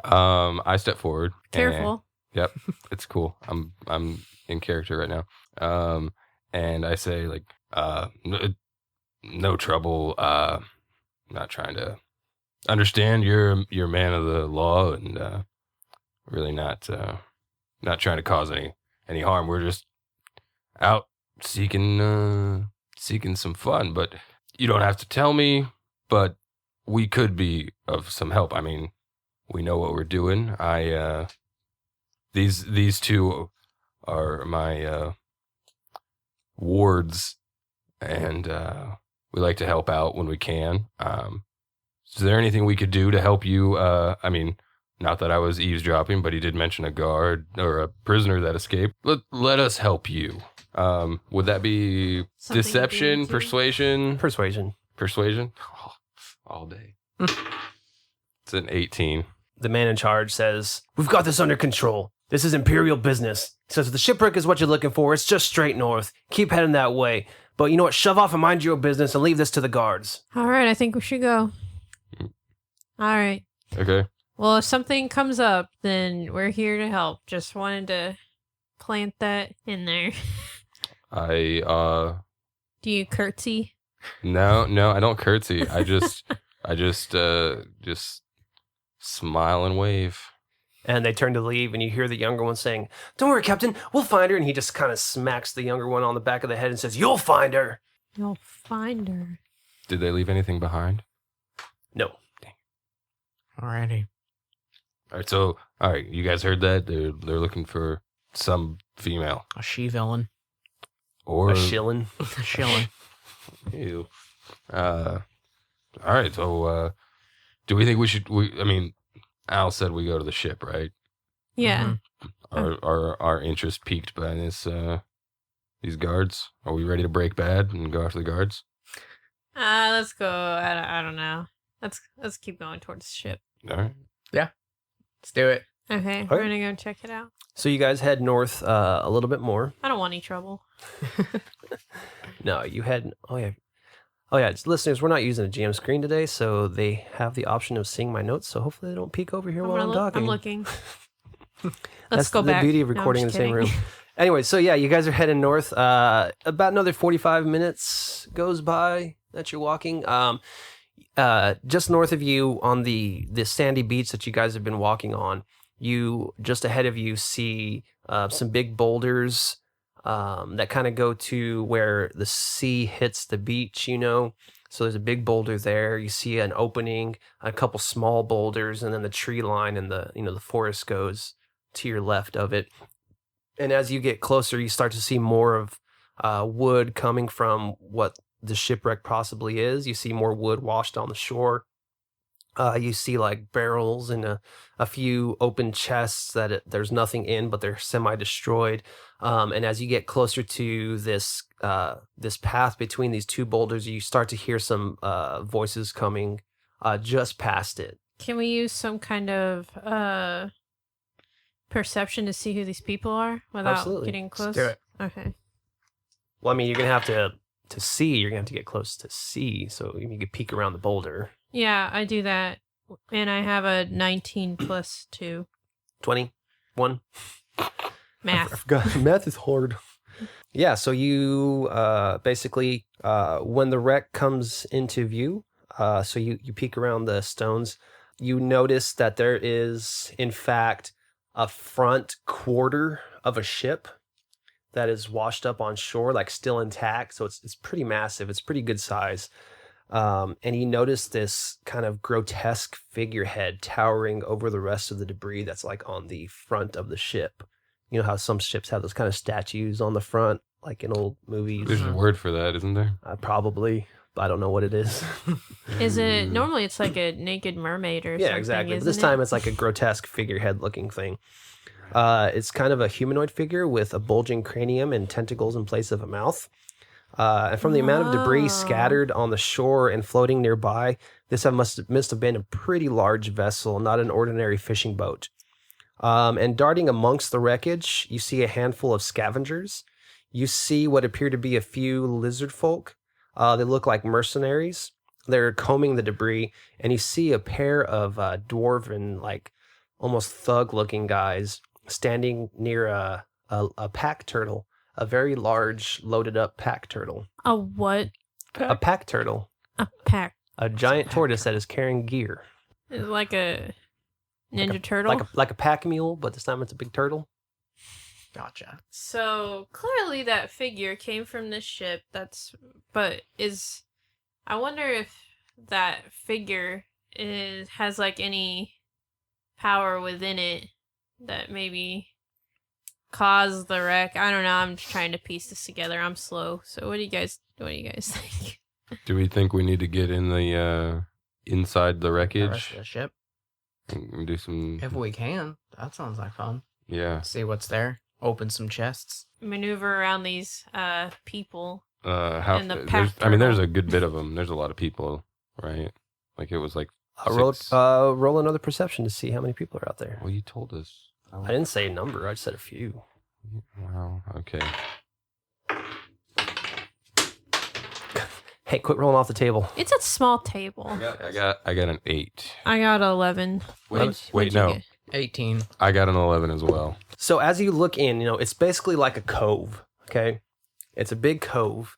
I step forward. Careful. Yep, it's cool. I'm in character right now. And I say like, no trouble. Not trying to understand. You're a man of the law, and really not trying to cause any harm. We're just out seeking some fun. But you don't have to tell me. But we could be of some help. I mean, we know what we're doing. These two are my wards, and we like to help out when we can. Is there anything we could do to help you? I mean, not that I was eavesdropping, but he did mention a guard or a prisoner that escaped. Let us help you. Would that be Something deception, to do with you? persuasion? Persuasion. Oh, all day. It's an 18. The man in charge says, "We've got this under control. This is Imperial business." He says, "The shipwreck is what you're looking for. It's just straight north. Keep heading that way. But you know what? Shove off and mind your own business and leave this to the guards." All right, I think we should go. All right. Okay. Well, if something comes up, then we're here to help. Just wanted to plant that in there. Do you curtsy? No, I don't curtsy. I just smile and wave. And they turn to leave, and you hear the younger one saying, "Don't worry, Captain, we'll find her." And he just kind of smacks the younger one on the back of the head and says, "You'll find her." You'll find her. Did they leave anything behind? No. Alrighty. All right, so you guys heard that? They're looking for some female A she-villain. or A shillin'. Shilling. Ew. All right, so do we think we should? I mean, Al said we go to the ship, right? Yeah. Are our interest piqued by these guards? Are we ready to break bad and go after the guards? Let's go. I don't know. Let's keep going towards the ship. All right. Let's do it. Okay, we're gonna go check it out. So you guys head north a little bit more. I don't want any trouble. No, you head. Oh yeah. Oh yeah, listeners, we're not using a GM screen today, so they have the option of seeing my notes. So hopefully they don't peek over here while I'm talking. I'm looking. Let's That's go back. the beauty of No, I'm recording in the just same room. kidding. Anyway, so yeah, you guys are heading north. About another 45 minutes goes by that you're walking. Just north of you on the sandy beach that you guys have been walking on, you just ahead of you see some big boulders that kind of go to where the sea hits the beach, you know. So there's a big boulder there. You see an opening, a couple small boulders, and then the tree line and the forest goes to your left of it. And as you get closer, you start to see more of wood coming from what the shipwreck possibly is. You see more wood washed on the shore. You see like barrels and a few open chests that there's nothing in, but they're semi-destroyed. And as you get closer to this path between these two boulders, you start to hear some voices coming just past it. Can we use some kind of perception to see who these people are without Absolutely. getting close? Let's do it. Okay. Well, I mean, you're gonna have to see. You're gonna have to get close to see, so you can peek around the boulder. Yeah, I do that. And I have a 19 plus 2. 21. I Math. forgot. Math is hard. Yeah, so you basically, when the wreck comes into view, so you peek around the stones, you notice that there is, in fact, a front quarter of a ship that is washed up on shore, like still intact. So it's pretty massive. It's pretty good size. And you notice this kind of grotesque figurehead towering over the rest of the debris that's like on the front of the ship. You know how some ships have those kind of statues on the front, like in old movies? There's a word for that, isn't there? Probably, but I don't know what it is. Is it normally it's like a naked mermaid or something? Yeah, exactly. But Isn't this it? time it's like a grotesque figurehead looking thing. It's kind of a humanoid figure with a bulging cranium and tentacles in place of a mouth. And from the amount of debris scattered on the shore and floating nearby, this must have been a pretty large vessel, not an ordinary fishing boat. And darting amongst the wreckage, you see a handful of scavengers. You see what appear to be a few lizard folk. They look like mercenaries. They're combing the debris, and you see a pair of dwarven, like almost thug-looking guys standing near a pack turtle, a very large, loaded-up pack turtle. A what? A pack turtle. A pack. A giant tortoise that is carrying gear. Is it like a Ninja Turtle? Like a pack mule, but this time it's a big turtle. Gotcha. So clearly that figure came from this ship. I wonder if that figure has like any power within it that maybe caused the wreck. I don't know. I'm just trying to piece this together. I'm slow. So what do you guys think? Do we think we need to get in the inside the The rest wreckage of the ship. and do some? If we can. That sounds like fun. Yeah. See what's there. Open some chests. Maneuver around these people. How? And the pack There's turtle. a good bit of them. There's a lot of people, right? Like it was like Roll six. another perception to see how many people are out there. Well, you told us. I didn't say a number. I just said a few. Wow. Okay. Hey, quit rolling off the table. It's a small table. I got an 8. I got 11. Wait, What'd you no. get? 18. I got an 11 as well. So as you look in, it's basically like a cove, okay? It's a big cove.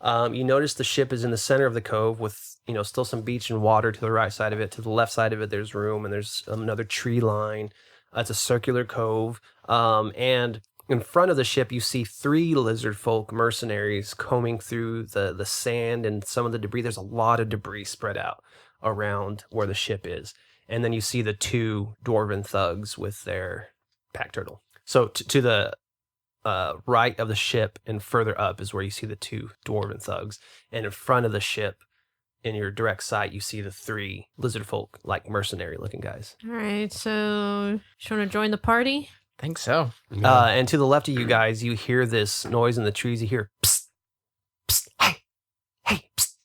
You notice the ship is in the center of the cove with, still some beach and water to the right side of it. To the left side of it, there's room, and there's another tree line. It's a circular cove. And in front of the ship, you see 3 lizard folk mercenaries combing through the sand and some of the debris. There's a lot of debris spread out around where the ship is. And then you see the 2 dwarven thugs with their pack turtle. So to the right of the ship and further up is where you see the 2 dwarven thugs. And in front of the ship, in your direct sight, you see the 3 lizard folk, like mercenary looking guys. All right, so you want to join the party? Think so. And to the left of you guys, you hear this noise in the trees. You hear, psst, psst, hey, psst.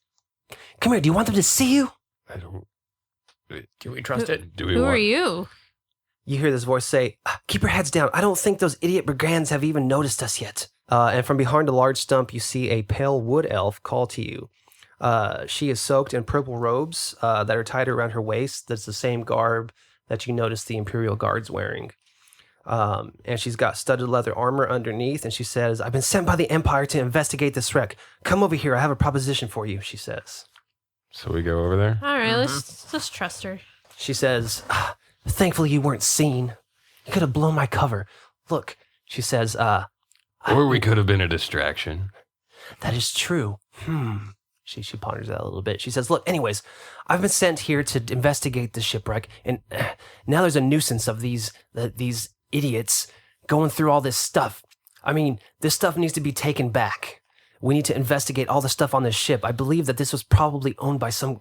Come here, do you want them to see you? I don't. Do we trust it? Do we Who want? are you? You hear this voice say, keep your heads down. I don't think those idiot brigands have even noticed us yet. And from behind a large stump, you see a pale wood elf call to you. She is soaked in purple robes that are tied around her waist. That's the same garb that you notice the Imperial Guard's wearing. And she's got studded leather armor underneath. And she says, "I've been sent by the Empire to investigate this wreck. Come over here. I have a proposition for you," she says. So we go over there. All right, let's trust her. She says, "Thankfully you weren't seen. You could have blown my cover. Look," she says, Or we could have been a distraction. "That is true. She ponders that a little bit. She says, "Look, anyways, I've been sent here to investigate the shipwreck, and now there's a nuisance of these idiots going through all this stuff. I mean, this stuff needs to be taken back. We need to investigate all the stuff on this ship. I believe that this was probably owned by some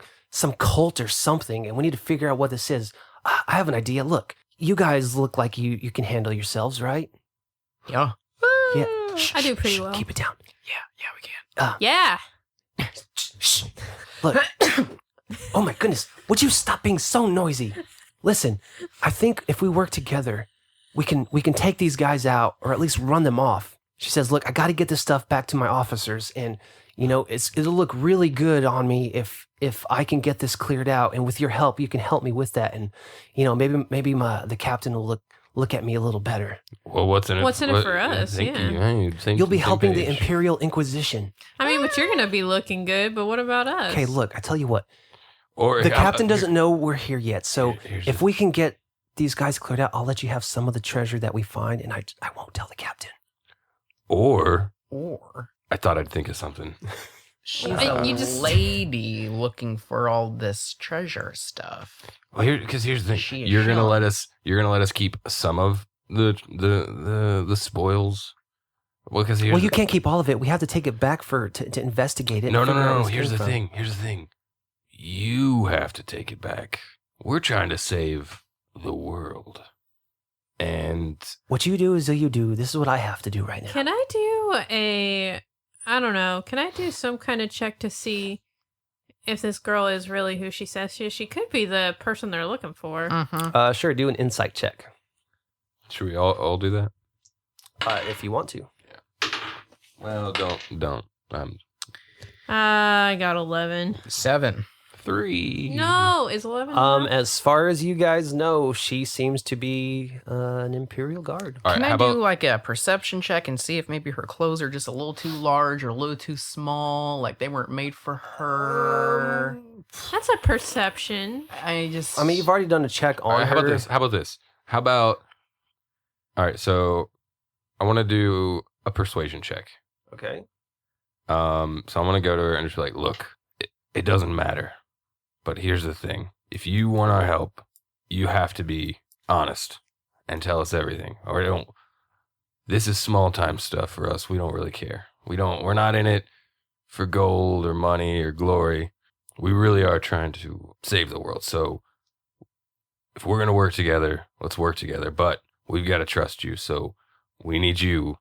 cult or something, and we need to figure out what this is. I have an idea. Look, you guys look like you can handle yourselves, right?" Yeah. Yeah. I do pretty well. Keep it down. Yeah, we can. Yeah. Shh. Look. Oh my goodness. Would you stop being so noisy? Listen, I think if we work together, we can take these guys out, or at least run them off. She says, "Look, I got to get this stuff back to my officers, and it'll look really good on me if I can get this cleared out, and with your help, you can help me with that, and maybe the captain will look at me a little better. Well, what's in it for us? Thank Yeah. you. Hey, same- You'll be same helping the page. Imperial Inquisition." I mean, but you're gonna be looking good. But what about us? Okay, look, I tell you what. Or The captain doesn't know we're here yet, so here's if the- we can get these guys cleared out, I'll let you have some of the treasure that we find, and I won't tell the captain. Or Or I thought I'd think of something. she's You a just- lady looking for all this treasure stuff. Well, because here's the She thing: is you're gonna young. let us keep some of the spoils. Well, because Well, you can't keep all of it. We have to take it back to investigate it. No, and no, figure out no, where no. this Here's came the from. thing. Here's the thing. You have to take it back. We're trying to save the world, and What you do is you do. This is what I have to do right now. Can I do can I do some kind of check to see if this girl is really who she says she is? She could be the person they're looking for. Mm-hmm. Sure, do an insight check should we all do that? if you want to. Well, don't. I got 11. 7. 3. No, is 11? As far as you guys know, she seems to be an Imperial Guard. All right. Can I How do about like a perception check and see if maybe her clothes are just a little too large or a little too small, like they weren't made for her? That's a perception. I mean, you've already done a check on all right, her. how about this? How about this? How about all right? So I want to do a persuasion check. Okay. So I want to go to her and just be like, "Look, it doesn't matter, but here's the thing: if you want our help, you have to be honest and tell us everything, or don't. This is small time stuff for us. We don't really care. We're not in it for gold or money or glory. We really are trying to save the world. So if we're gonna work together, let's work together. But we've got to trust you. So we need you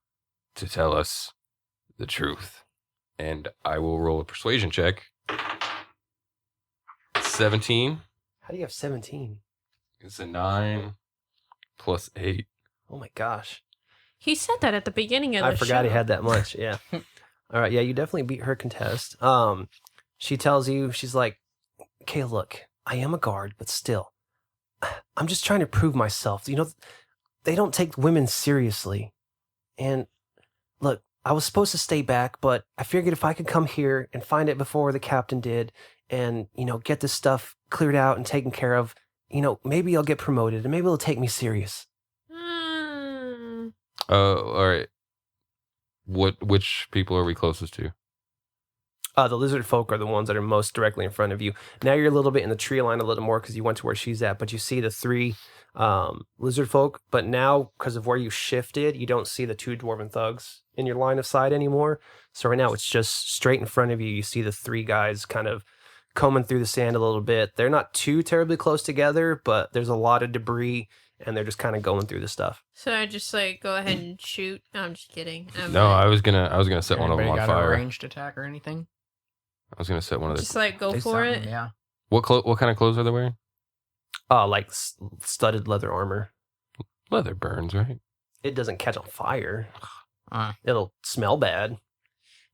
to tell us the truth." And I will roll a persuasion check. 17. How do you have 17? It's a 9 plus 8. Oh my gosh. He said that at the beginning of the I forgot show. he had that much. Yeah. All right. Yeah, you definitely beat her contest. She tells you, she's like, "Okay, look, I am a guard, but still, I'm just trying to prove myself. They don't take women seriously. And look, I was supposed to stay back, but I figured if I could come here and find it before the captain did and, get this stuff cleared out and taken care of, maybe I'll get promoted and maybe they'll take me serious." All right. Which people are we closest to? The lizard folk are the ones that are most directly in front of you. Now you're a little bit in the tree line a little more because you went to where she's at, but you see the 3 lizard folk. But now, because of where you shifted, you don't see the 2 dwarven thugs in your line of sight anymore. So right now it's just straight in front of you. You see the 3 guys kind of combing through the sand a little bit. They're not too terribly close together, but there's a lot of debris, and they're just kind of going through the stuff. So I just go ahead and shoot. No, I'm just kidding. No, I was gonna set one of them on got fire. a ranged attack or anything? I was gonna set one of the. just go Do for something, it. Yeah. What kind of clothes are they wearing? Like studded leather armor. Leather burns, right? It doesn't catch on fire. Uh. It'll smell bad.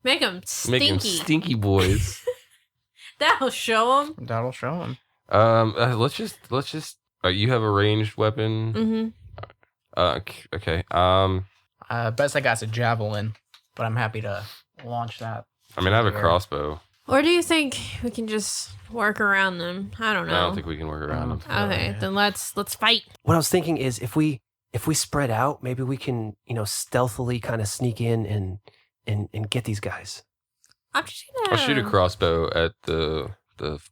Make them Make them stinky. stinky boys. That'll show him. That'll show him. Let's just. You have a ranged weapon. Mm-hmm. Okay. Best I got is a javelin, but I'm happy to launch that. I mean, I have a Here. crossbow. Or do you think we can just work around them? I don't know. I don't think we can work around them. Okay, then let's fight. What I was thinking is if we spread out, maybe we can, stealthily kind of sneak in and get these guys. I'm just gonna. I'll shoot a crossbow at the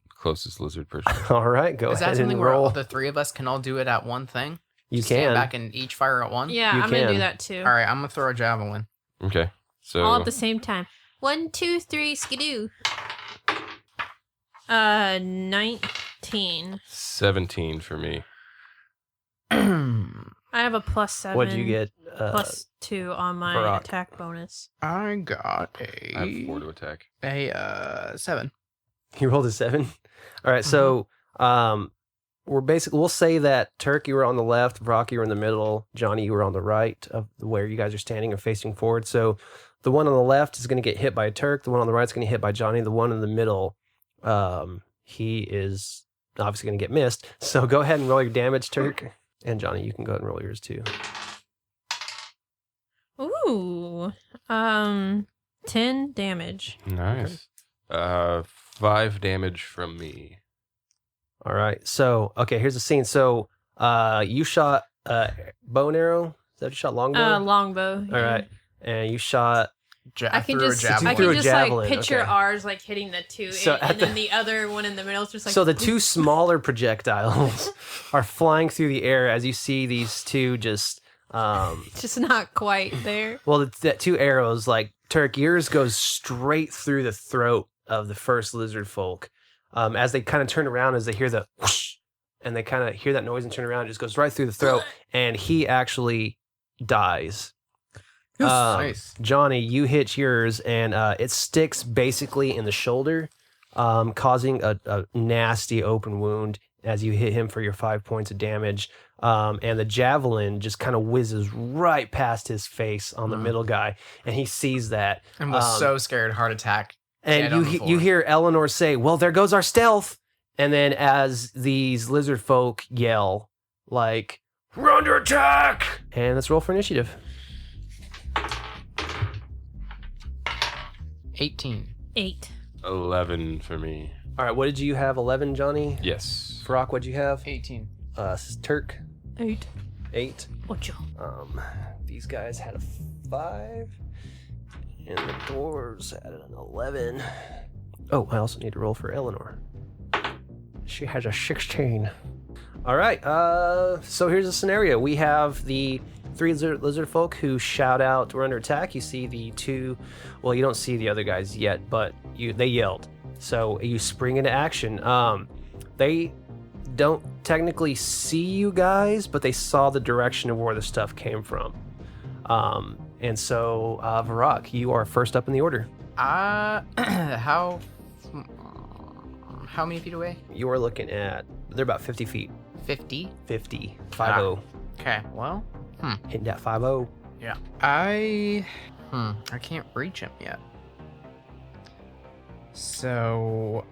closest lizard person. All right, go Is that ahead something and where all roll. the three of us can all do it at one thing? You Stand can. back and each fire at one? Yeah, You I'm gonna can. do that too. All right, I'm going to throw a javelin. Okay. So All at the same time. 1, 2, 3, skidoo. 19. 17 for me. I have a +7. What'd you get? +2 on my Varak? attack bonus. I got I have 4 to attack. a 7. You rolled a 7. All right, so we'll say that Turk, you were on the left, Varak, you were in the middle, Johnny, you were on the right of where you guys are standing and facing forward. So the one on the left is going to get hit by Turk. The one on the right is going to get hit by Johnny. The one in the middle, he is obviously going to get missed. So go ahead and roll your damage, Turk. And Johnny, you can go ahead and roll yours too. Ooh. 10 damage. Nice. 5 damage from me. All right. So, okay, here's the scene. So you shot bow and arrow. Is that what you shot longbow? Longbow. All right. And you shot... I can threw a just, javelin. I Threw can a just javelin, picture okay. ours like hitting the two, So and, at and then the- the other one in the middle is just like. So the two smaller projectiles are flying through the air as you see these two just... just not quite there. well, that two arrows, like Turk, yours goes straight through the throat of the first lizard folk. As they kind of turn around, as they hear the whoosh, and they kind of hear that noise and turn around, it just goes right through the throat, and he actually dies. Nice. Johnny, you hit yours, and it sticks basically in the shoulder, causing a nasty open wound as you hit him for your 5 points of damage. And the javelin just kind of whizzes right past his face on the middle guy, and he sees that. And was so scared, heart attack. Dead And on the you floor. hear Eleanor say, "Well, there goes our stealth." And then as these lizard folk yell, like, "We're under attack!" And let's roll for initiative. 18. 8. 11 for me. All right, what did you have? 11, Johnny? Yes. Farak, what'd you have? 18. This is Turk, 8. 8. Ocho. These guys had a 5, and the dwarves had an 11. Oh, I also need to roll for Eleanor. She has a 16. All right, so here's the scenario. We have the 3 lizard folk who shout out, "We're under attack." You see the 2, well, you don't see the other guys yet, but they yelled. So you spring into action. They don't technically see you guys, but they saw the direction of where the stuff came from. And so, Varak, you are first up in the order. How many feet away? You are looking at, they're about 50 feet. 50. 50. 50. Okay, well, Hitting that 50. yeah. I can't reach him yet. So,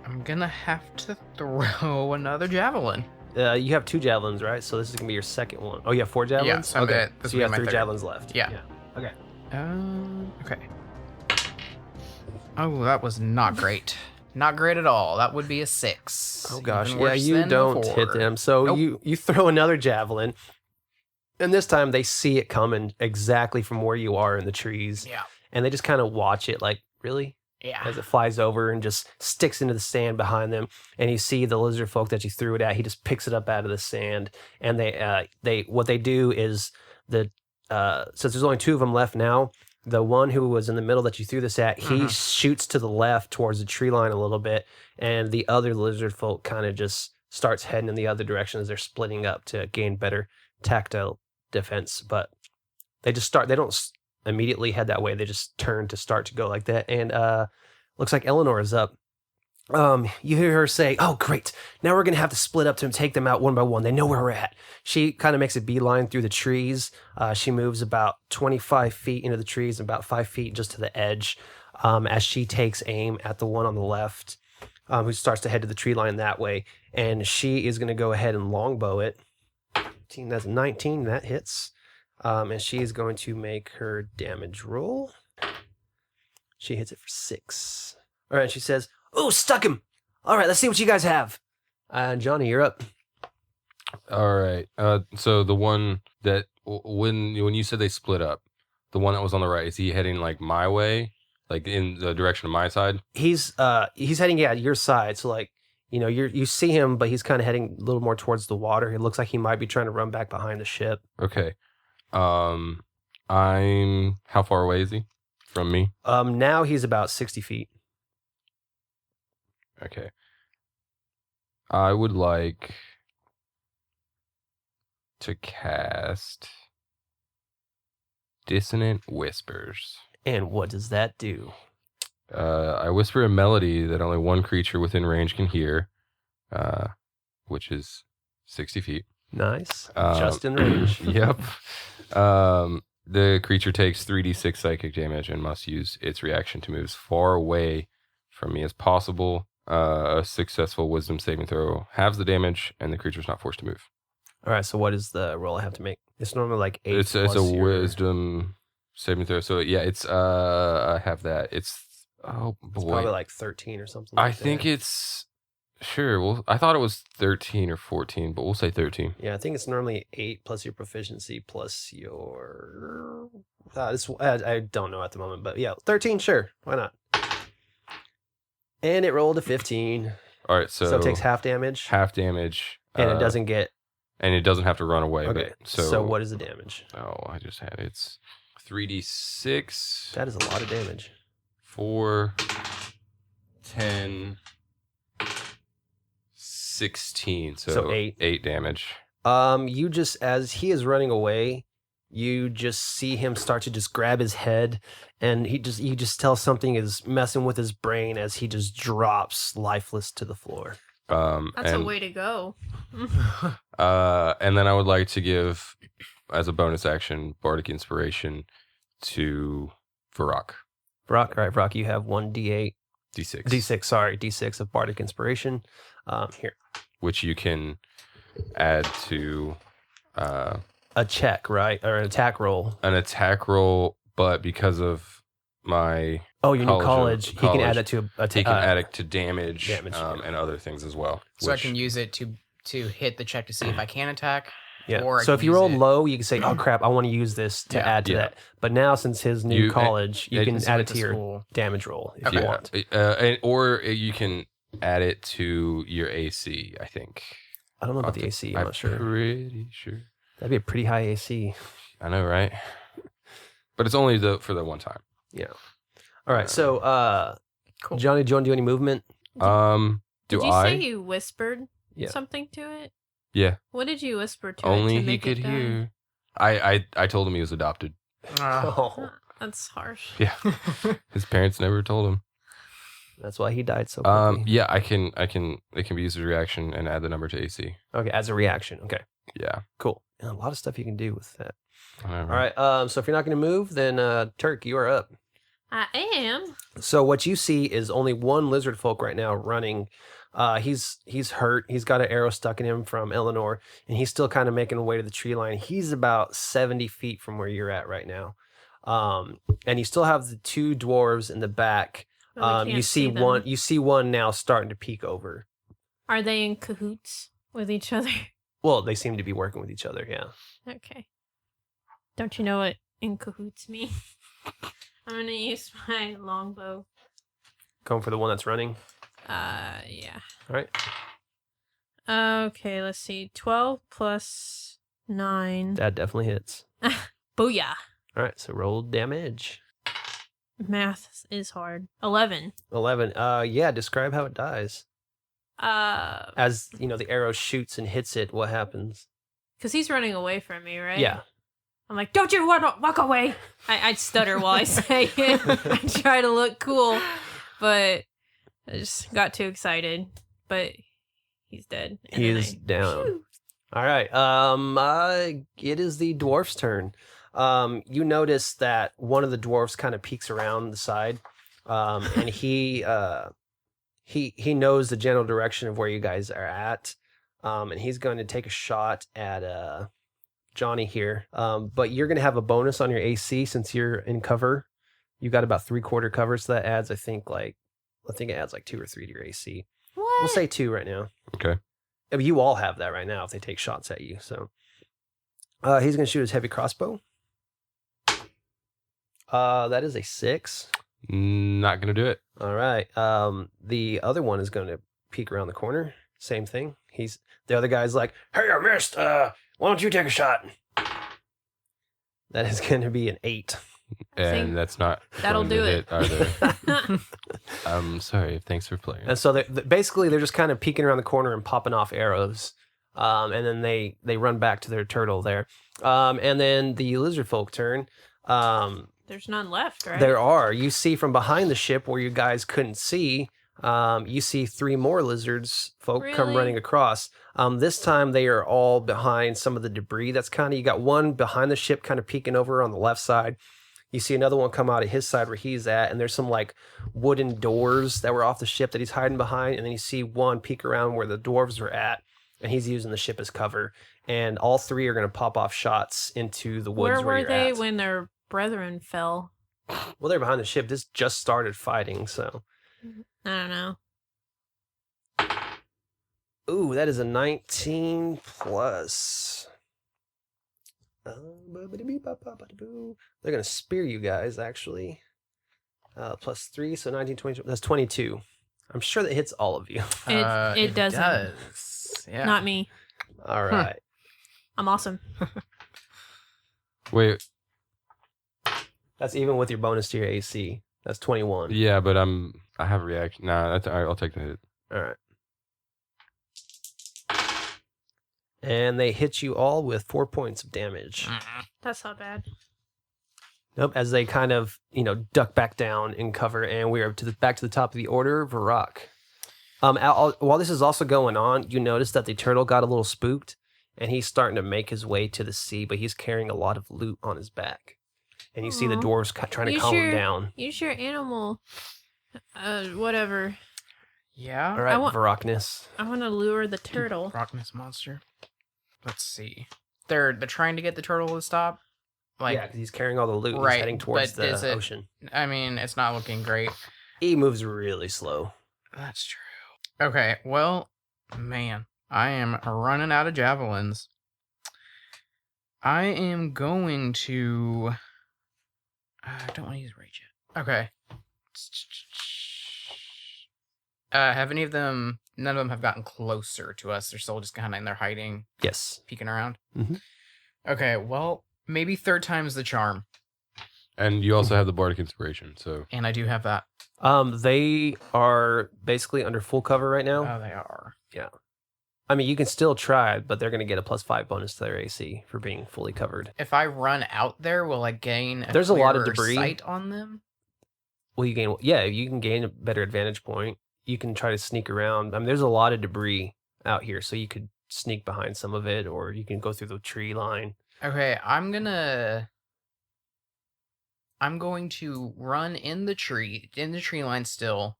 I'm gonna have to throw another javelin. You have 2 javelins, right? So this is gonna be your second one. Oh, you have 4 javelins? so okay. this So you will have be my 3 third. javelins left. Yeah. Okay. Okay. Oh, that was not great. Not great at all. That would be a 6. Oh gosh. Even Yeah, worse you than don't before. hit them. So Nope. you throw another javelin. And this time they see it coming exactly from where you are in the trees. Yeah. And they just kind of watch it like, really? Yeah. As it flies over and just sticks into the sand behind them. And you see the lizard folk that you threw it at, he just picks it up out of the sand. And they what they do is since there's only 2 of them left now, the one who was in the middle that you threw this at, he shoots to the left towards the tree line a little bit, and the other lizard folk kind of just starts heading in the other direction as they're splitting up to gain better tactile defense. But they don't immediately head that way. They just turn to start to go like that. And looks like Eleanor is up. You hear her say, "Oh, great. Now we're going to have to split up to take them out one by one. They know where we're at." She kind of makes a beeline through the trees. She moves about 25 feet into the trees and about 5 feet just to the edge as she takes aim at the one on the left. who starts to head to the tree line that way. And she is going to go ahead and longbow it. That's a 19. That hits. And she is going to make her damage roll. She hits it for 6. All right, she says, "Oh, stuck him. All right, let's see what you guys have." Johnny, you're up. All right. So the one that when you said they split up, the one that was on the right, is he heading like my way, like in the direction of my side? He's heading your side. So like, you see him, but he's kind of heading a little more towards the water. It looks like he might be trying to run back behind the ship. Okay. I'm how far away is he from me? Now he's about 60 feet. Okay. I would like to cast Dissonant Whispers. And what does that do? I whisper a melody that only one creature within range can hear, which is 60 feet. Nice. Just in range. Yep. The creature takes 3d6 psychic damage and must use its reaction to move as far away from me as possible. A successful wisdom saving throw halves the damage, and the creature's not forced to move. All right, so what is the roll I have to make? It's normally like 8 It's a wisdom saving throw. So yeah, it's I have that. It's oh boy. It's probably like 13 or something. I think it's sure. Well, I thought it was 13 or 14, but we'll say 13. Yeah, I think it's normally 8 plus your proficiency plus your. I don't know at the moment, but yeah, 13. Sure, why not? And it rolled a 15. All right, so it takes half damage. Half damage, and it doesn't get. And it doesn't have to run away. Okay. But, so what is the damage? Oh, I just had it. It's 3d6. That is a lot of damage. 4, 10, 16. So 8. 8 damage. You just, as he is running away, you just see him start to just grab his head, and you just tell something is messing with his brain as he just drops lifeless to the floor. That's a way to go. And then I would like to give, as a bonus action, Bardic Inspiration to Varak. Varak, all right, Varak, you have 1d8. D6. D6 of Bardic Inspiration. Here. Which you can add to... a check, right? Or an attack roll. An attack roll, but because of my... Oh, your new college. He can add it to he can add it to damage yeah. and other things as well. So I can use it to hit the check to see if I can attack. Yeah. Or so if you roll low, you can say, "Oh crap, I want to use this to add to that." But now, since his new college, you can add it to your damage roll if you want. Or you can add it to your AC. I think. I don't know about the AC. I'm not sure. Pretty sure. That'd be a pretty high AC. I know, right? But it's only for the one time. Yeah. All right. So, cool. Johnny, do you want to do any movement? Did you say you whispered something to it? Yeah. What did you whisper to Only it to he make could it die? hear. I told him he was adopted. That's harsh. Yeah. His parents never told him. That's why he died so quickly. Yeah, it can be used as a reaction and add the number to AC. Okay, as a reaction. Okay. Yeah. Cool. And a lot of stuff you can do with that. All right. So if you're not going to move, then Turk, you are up. I am. So what you see is only one lizard folk right now running. He's hurt. He's got an arrow stuck in him from Eleanor, and he's still kind of making his way to the tree line. He's about 70 feet from where you're at right now. And you still have the 2 dwarves in the back. You see one. You see one now starting to peek over. Are they in cahoots with each other? Well, they seem to be working with each other. Yeah. Okay. Don't you know what in cahoots mean? I'm gonna use my longbow. Going for the one that's running. Yeah. All right. Okay, let's see. 12 plus 9. That definitely hits. Booyah. All right, so roll damage. Math is hard. 11. 11. Yeah, describe how it dies. As, the arrow shoots and hits it, what happens? Because he's running away from me, right? Yeah. I'm like, don't you walk away. I stutter while I say it. I try to look cool, but I just got too excited. But he's dead. He is down. Phew. All right. It is the dwarf's turn. You notice that one of the dwarfs kind of peeks around the side, and he he knows the general direction of where you guys are at, and he's going to take a shot at Johnny here. But you're going to have a bonus on your AC since you're in cover. You got about 3/4 cover, so that adds, I think it adds like 2 or 3 to your AC. What? We'll say 2 right now. Okay. I mean, you all have that right now if they take shots at you. So he's going to shoot his heavy crossbow. That is a 6. Not gonna do it. All right. The other one is going to peek around the corner. Same thing. The other guy's like, "Hey, I missed. Why don't you take a shot?" That is going to be an 8. And that's not. that'll going to do hit either. I'm sorry. Thanks for playing. And so basically they're just kind of peeking around the corner and popping off arrows. And then they run back to their turtle there. And then the lizard folk turn. There's none left, right? There are. You see from behind the ship where you guys couldn't see, you see 3 more lizards folk come Really? running across. This time they are all behind some of the debris that's you got one behind the ship kind of peeking over on the left side. You see another one come out of his side where he's at, and there's some like wooden doors that were off the ship that he's hiding behind. And then you see one peek around where the dwarves were at, and he's using the ship as cover. And all 3 are going to pop off shots into the woods Where were you're they at. when their brethren fell? Well, they're behind the ship. This just started fighting, so. I don't know. Ooh, that is a 19 plus. They're going to spear you guys, actually. Plus 3, so 19, 20. That's 22. I'm sure that hits all of you. It doesn't. does. Yeah. Not me. All right. I'm awesome. Wait. That's even with your bonus to your AC. That's 21. Yeah, but I have a reaction. Nah, that's all right. I'll take the hit. All right. And they hit you all with 4 points of damage. That's not bad. Nope. As they kind of, duck back down in cover, and we are back to the top of the order. Varak. While this is also going on, you notice that the turtle got a little spooked, and he's starting to make his way to the sea, but he's carrying a lot of loot on his back. And you see the Aw. dwarves trying to calm him down. Use your animal. Whatever. Yeah. All right, want- Varakness. I want to lure the turtle. Rockness monster. Let's see. They're trying to get the turtle to stop. Yeah, because he's carrying all the loot. Right, He's heading towards but the is it- ocean. I mean, it's not looking great. He moves really slow. That's true. Okay, well, man, I am running out of javelins. I am going to. I don't want to use rage yet. Okay. Have any of them? None of them have gotten closer to us. They're still just kind of in there hiding, Yes. peeking around. Mhm. Okay, well, maybe third time's the charm, And you also have the bardic inspiration, so and I do have that. They are basically under full cover right now. Oh, they are. I mean, you can still try, but they're going to get a +5 bonus to their AC for being fully covered. If I run out there, will I gain? There's a lot of clearer debris. Sight on them. Well, you can gain a better advantage point. You can try to sneak around. I mean, there's a lot of debris out here, so you could sneak behind some of it, or you can go through the tree line. Okay, I'm going to run in the tree line still,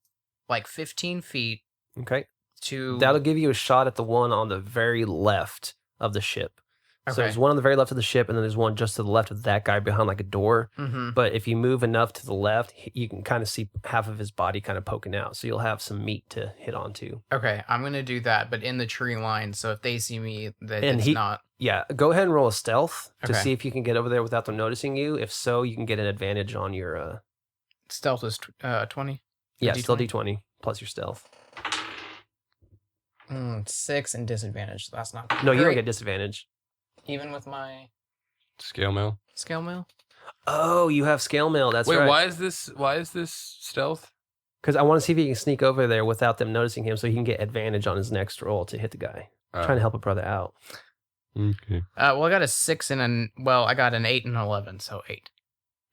like 15 feet Okay. to. That'll give you a shot at the one on the very left of the ship. So Okay. there's one on the very left of the ship, and then there's one just to the left of that guy behind like a door. Mm-hmm. But if you move enough to the left, you can kind of see half of his body kind of poking out. So you'll have some meat to hit onto. Okay, I'm gonna do that, but in the tree line. So if they see me, that And it's not. Yeah, go ahead and roll a stealth to Okay. see if you can get over there without them noticing you. If so, you can get an advantage on your Stealth is 20. yeah, D20? still D20 plus your stealth. 6 and disadvantage. That's not. No, you don't great. get disadvantage. Even with my scale mail. scale mail. Oh, you have scale mail. That's Wait, right. why is this stealth? Because I want to see if he can sneak over there without them noticing him, so he can get advantage on his next roll to hit the guy. Trying to help a brother out. Okay. Well, I got a 6 and I got an 8 and an 11, so 8.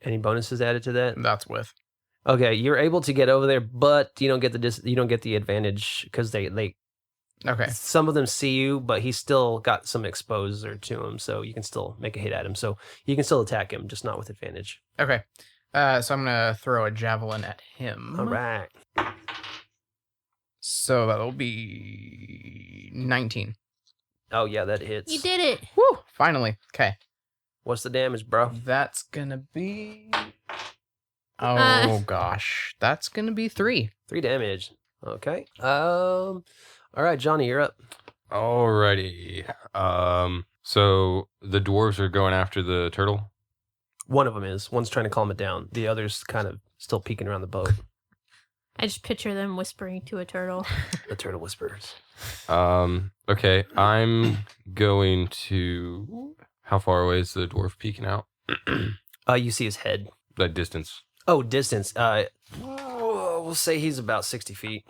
Any bonuses added to that? That's with. Okay, you're able to get over there, but you don't get the advantage because they Okay. some of them see you, but he's still got some exposure to him, so you can still make a hit at him. So you can still attack him, just not with advantage. Okay. So I'm gonna throw a javelin at him. All right. So that'll be 19. Oh, yeah, that hits. You did it. Woo! Finally. Okay. What's the damage, bro? That's gonna be. Oh gosh, that's gonna be 3. 3 damage. Okay. All right, Johnny, you're up. Alrighty. So the dwarves are going after the turtle. One of them is. One's trying to calm it down. The other's kind of still peeking around the boat. I just picture them whispering to a turtle. The turtle whispers. Okay, I'm going to. How far away is the dwarf peeking out? You see his head. That distance. Oh, distance. We'll say he's about 60 feet.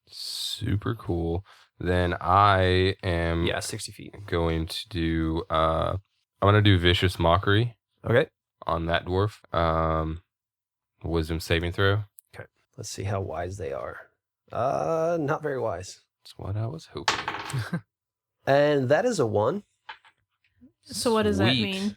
Super cool. Then I am. Yeah, 60 feet. Going to do. I'm gonna do vicious mockery Okay. on that dwarf. Wisdom saving throw. Let's see how wise they are. Not very wise. That's what I was hoping. And that is a 1. So what does that Sweet. mean?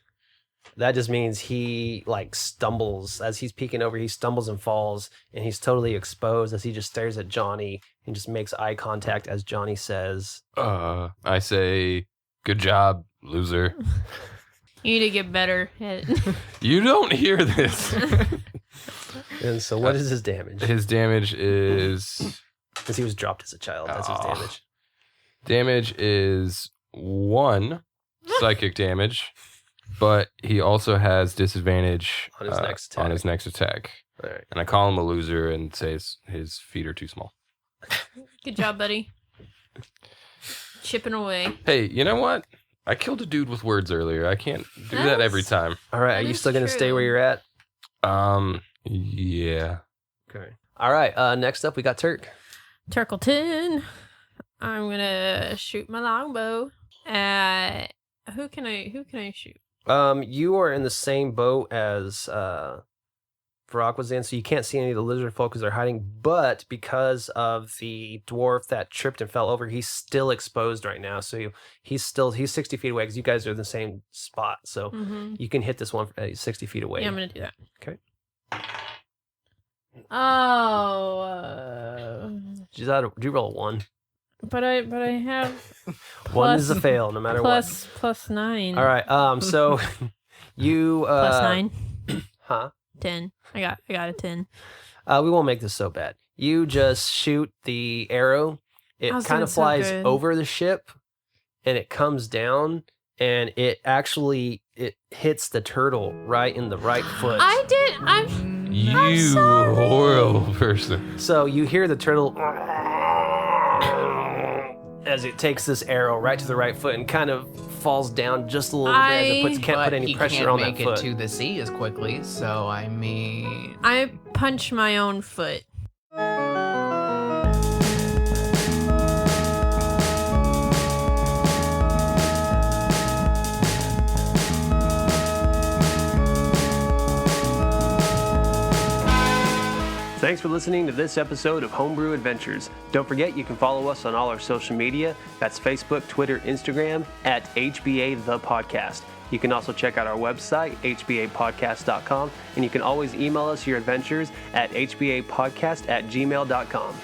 That just means he stumbles as he's peeking over. He stumbles and falls, and he's totally exposed as he just stares at Johnny and just makes eye contact as Johnny says, I say, good job, loser. You need to get better at You don't hear this. and so what is his damage? His damage is. Because he was dropped as a child. That's his Oh. damage. Damage is 1 psychic damage, but he also has disadvantage On his next attack. On his next attack. All right. And I call him a loser and say his feet are too small. Good job, buddy. Chipping away. Hey, you know what? I killed a dude with words earlier. I can't do that every time. All right. That Are you is still going to stay true. where you're at? Yeah. Okay. All right. Next up, we got Turk. Turkleton. I'm gonna shoot my longbow at who can I shoot? You are in the same boat as Varak was in, so you can't see any of the lizard folk because they're hiding. But because of the dwarf that tripped and fell over, he's still exposed right now. So he's 60 feet away because you guys are in the same spot. So Mm-hmm. you can hit this one 60 feet away. Yeah, I'm gonna do that. Okay. Oh, Did you roll a 1? but I have 1 is a fail, no matter plus 9. what. All right. So you Plus 9. Huh? 10. I got a 10. We won't make this so bad. You just shoot the arrow. It I was kind doing of so flies good. over the ship, and it comes down, and it hits the turtle right in the right foot. You sorry. horrible person. So you hear the turtle as it takes this arrow right to the right foot and kind of falls down just a little bit as it can't But put any he pressure can't on make that it foot. to the sea as quickly. So I mean, I punch my own foot. Thanks for listening to this episode of Homebrew Adventures. Don't forget you can follow us on all our social media. That's Facebook, Twitter, Instagram at HBA The Podcast. You can also check out our website, hbapodcast.com, and you can always email us your adventures at hbapodcast@gmail.com.